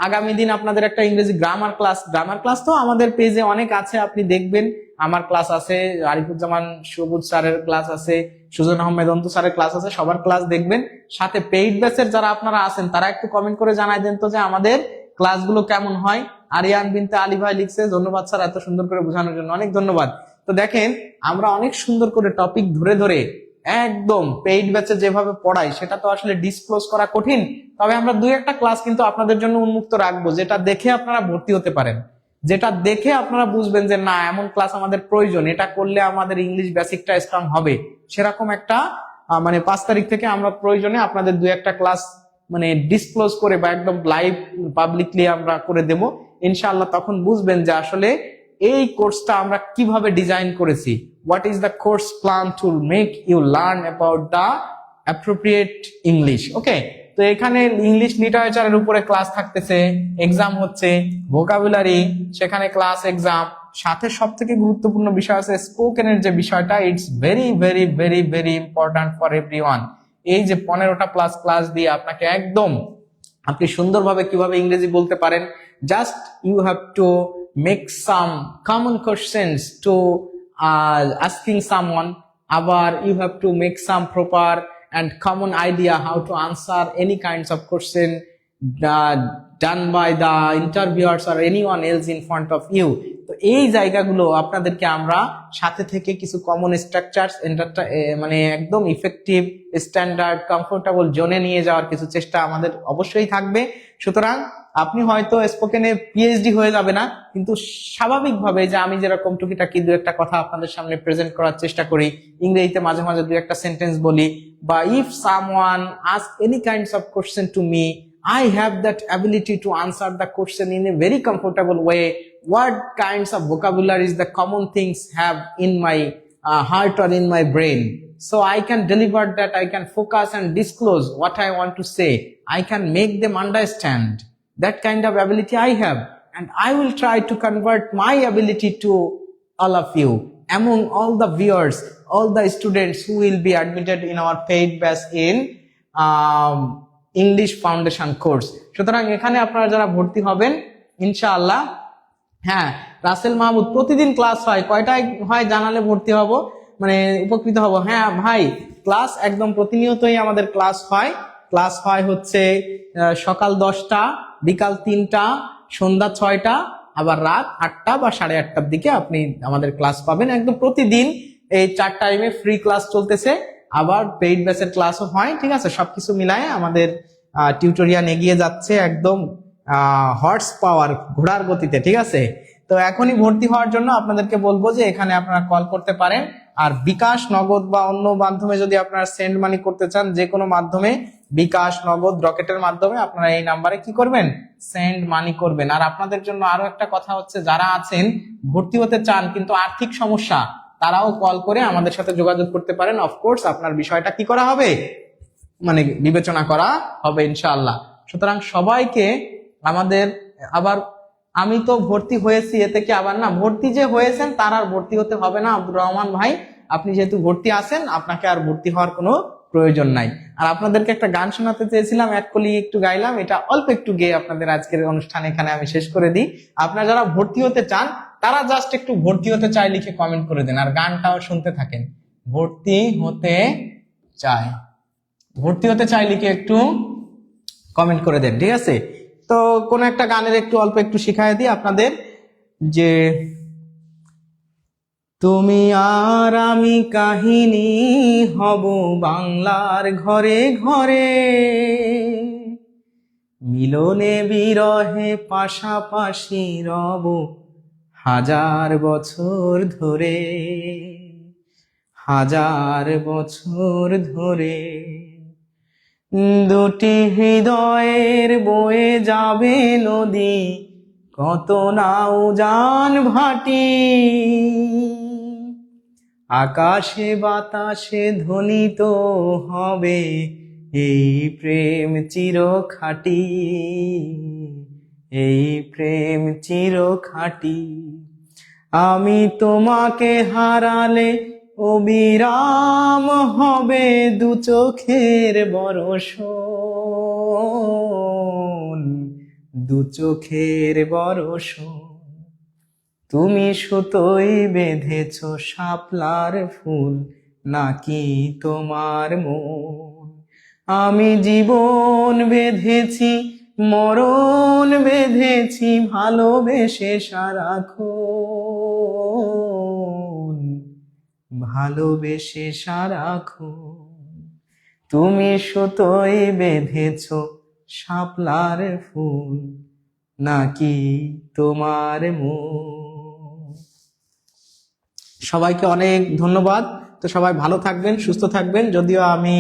আগামী দিন আপনাদের একটা ইংরেজি গ্রামার ক্লাস তো আমাদের পেজে অনেক আছে, আপনি দেখবেন আমার ক্লাস আছে, আরিফুজ্জামান সবুজ স্যারের ক্লাস আছে, সুজন আহমেদ অন্তু স্যারের ক্লাস আছে, সবার ক্লাস দেখবেন। সাথে পেইড ব্যাচের যারা আপনারা আছেন তারা একটু কমেন্ট করে জানাই দেন তো যে আমাদের ক্লাসগুলো কেমন হয়। আরিয়ান বিনতে আলী ভাই লিখছে, ধন্যবাদ স্যার এত সুন্দর করে বোঝানোর জন্য, অনেক ধন্যবাদ। তো দেখেন আমরা অনেক সুন্দর করে টপিক ধরে ধরে একদম পেইড ব্যাচে যেভাবে পড়াই সেটা তো আসলে ডিসক্লোজ করা কঠিন, তবে আমরা 2-1টা ক্লাস কিন্তু আপনাদের জন্য উন্মুক্ত রাখবো, যেটা দেখে আপনারা ভর্তি হতে পারেন, যেটা দেখে আপনারা বুঝবেন যে না এমন ক্লাস আমাদের প্রয়োজন, এটা করলে আমাদের ইংলিশ বেসিকটা স্ট্রং হবে, সেরকম একটা মানে 5 তারিখ থেকে আমরা প্রয়োজনে আপনাদের 2-1টা ক্লাস মানে ডিসক্লোজ করে বা একদম লাইভ পাবলিকলি আমরা করে দেব ইনশাআল্লাহ। তখন বুঝবেন যে আসলে এই কোর্সটা আমরা কিভাবে ডিজাইন করেছি, what is the course plan to make you learn about the appropriate English. Okay, তো এখানে ইংলিশ লিটারেচারের উপরে ক্লাস থাকতেছে, এক্সাম হচ্ছে, ভোকাবুলারি, সেখানে ক্লাস এক্সাম, সাথে সব থেকে গুরুত্বপূর্ণ বিষয় আছে স্পোকেনের যে বিষয়টা, it's very very very very important for everyone. এই যে 15টা প্লাস ক্লাস দিয়ে আপনাকে একদম আপনি সুন্দরভাবে কিভাবে ইংরেজি বলতে পারেন, just you have to make some common questions to asking someone, আবার you have to make some proper and common idea how to answer any kinds of question done by the interviewers or anyone else in front of you. তো এই জায়গাগুলো আপনাদেরকে আমরা সাথে থেকে কিছু common structures মানে একদম ইফেক্টিভ স্ট্যান্ডার্ড কমফোর্টেবল জোনে নিয়ে যাওয়ার কিছু চেষ্টা আমাদের অবশ্যই থাকবে। সুতরাং আপনি হয়তো স্পোকেনে পিএইচডি হয়ে যাবে না, কিন্তু স্বাভাবিকভাবে যে আমি যেরকম টুকিটাকি 2-1টা কথা আপনাদের সামনে প্রেজেন্ট করার চেষ্টা করি, ইংরেজিতে মাঝে মাঝে 2-1টা সেন্টেন্স বলি, বা if someone ask any kinds of question to me, I have that ability to answer the question in a very comfortable way. What kinds of vocabularies, the common things have in my heart or in my brain. So I can deliver that, I can focus and disclose what I want to say. I can make them understand. That kind of ability I have. And I will try to convert my ability to all of you. Among all the viewers, all the students who will be admitted in our paid batch in English foundation course. সুতরাং এখানে আপনারা যারা ভর্তি হবেন ইনশাআল্লাহ, হ্যাঁ রাসেল মাহমুদ প্রতিদিন class হয়, কয়টায় হয় জানালে ভর্তি হব, মানে উপকৃত হব। হ্যাঁ ভাই, ক্লাস একদম প্রতিনিয়তই আমাদের ক্লাস হয় হচ্ছে সকাল 10টা, বিকাল 3টা, সন্ধ্যা 6টা, আবার রাত 8টা বা 8:30টার দিকে আপনি আমাদের ক্লাস পাবেন একদম প্রতিদিন। এই 4 টাইমে ফ্রি ক্লাস চলতেছে, আবার পেইড ব্যাচের ক্লাসও হয়, ঠিক আছে। সবকিছু মিলায় আমাদের টিউটোরিয়াল এগিয়ে যাচ্ছে একদম হর্স পাওয়ার, ঘোড়ার গতিতে, ঠিক আছে। তো এখনই ভর্তি হওয়ার জন্য আপনাদেরকে বলবো যে এখানে আপনারা কল করতে পারেন। আর বিকাশ, নগদ বা অন্য মাধ্যমে যদি আপনারা সেন্ড মানি করতে চান, যে কোনো মাধ্যমে, বিকাশ, নগদ, রকেটের মাধ্যমে আপনারা এই নাম্বারে কি করবেন, সেন্ড মানি করবেন। আর আপনাদের জন্য আরো একটা কথা হচ্ছে, যারা আছেন ভর্তি হতে চান কিন্তু আর্থিক সমস্যা, তারাও কল করে আমাদের সাথে যোগাযোগ করতে পারেন। অফকোর্স আপনার বিষয়টা কি করা হবে, মানে বিবেচনা করা হবে ইনশাআল্লাহ। সুতরাং সবাইকে আমাদের, আবার আমি তো ভর্তি হয়েছি, এতে কি আবার না, ভর্তি যে হয়েছেন তার আর ভর্তি হতে হবে না আব্দুর রহমান ভাই, আপনি যেহেতু ভর্তি আছেন আপনাকে আর ভর্তি হওয়ার কোনো প্রয়োজন নাই। আর আপনাদেরকে একটা গান শোনাতে চেয়েছিলাম, এক কলি একটু গাইলাম, এটা অল্প একটু গেয়ে আপনাদের আজকের অনুষ্ঠান এখানে আমি শেষ করে দিই। আপনারা যারা ভর্তি হতে চান তারা জাস্ট একটু ভর্তি হতে চায় লিখে কমেন্ট করে দেন, আর গানটাও শুনতে থাকেন। ভর্তি হতে চায়, ভর্তি হতে চাই লিখে একটু কমেন্ট করে দেন, ঠিক আছে। তো কোন একটা গানের একটু অল্প একটু শিখাই দিই আপনাদের, যে তুমি আর আমি কাহিনী হব বাংলার ঘরে ঘরে, মিলনে বিরহে পাশাপাশি রব হাজার বছর ধরে, হাজার বছর ধরে। দুটি হৃদয়ের বয়ে যাবে নদী, কত নাও যান ভাটি, আকাশে বাতাসে ধ্বনিত হবে এই প্রেম চির খাঁটি, এই প্রেম চির খাঁটি। আমি তোমাকে হারালে অবিরাম হবে দু চোখের বরষণ, দু চোখের বরষণ। তুমি সুতোই বেঁধেছ শাপলার ফুল, নাকি তোমার মন? আমি জীবন বেঁধেছি, মরণ বেঁধেছি, ভালোবেসে সারাক্ষণ, ভালোবেসে সারাক্ষণ। তুমি সুতোই বেঁধেছ শাপলার ফুল, নাকি তোমার মন? সবাইকে অনেক ধন্যবাদ। তো সবাই ভালো থাকবেন, সুস্থ থাকবেন। যদিও আমি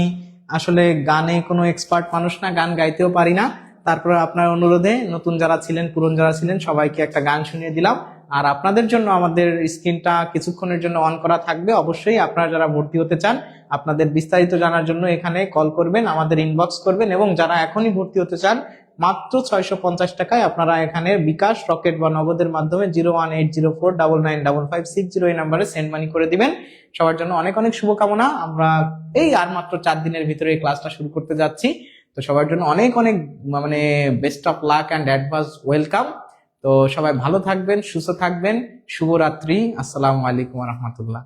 আসলে গানে কোনো এক্সপার্ট মানুষ না, গান গাইতেও পারি না, তারপরে আপনার অনুরোধে নতুন যারা ছিলেন, পুরনো যারা ছিলেন, সবাইকে একটা গান শুনিয়ে দিলাম। আর আপনাদের জন্য আমাদের স্ক্রিনটা কিছুক্ষণের জন্য অন করা থাকবে। অবশ্যই আপনারা যারা ভর্তি হতে চান, আপনাদের বিস্তারিত জানার জন্য এখানে কল করবেন, আমাদের ইনবক্স করবেন। এবং যারা এখনই ভর্তি হতে চান, মাত্র 650 টাকায় আপনারা এখানে বিকাশ, রকেট বা নগদের মাধ্যমে 01804995560 এই নাম্বারে সেন্ড মানি করে দিবেন। সবার জন্য অনেক অনেক শুভকামনা। আমরা এই আর মাত্র 4 দিনের ভিতরে এই ক্লাসটা শুরু করতে যাচ্ছি। তো সবার জন্য অনেক অনেক মানে best of luck and advance welcome. তো সবাই ভালো থাকবেন, সুস্থ থাকবেন। শুভরাত্রি। আসসালামু আলাইকুম ওয়া রাহমাতুল্লাহ।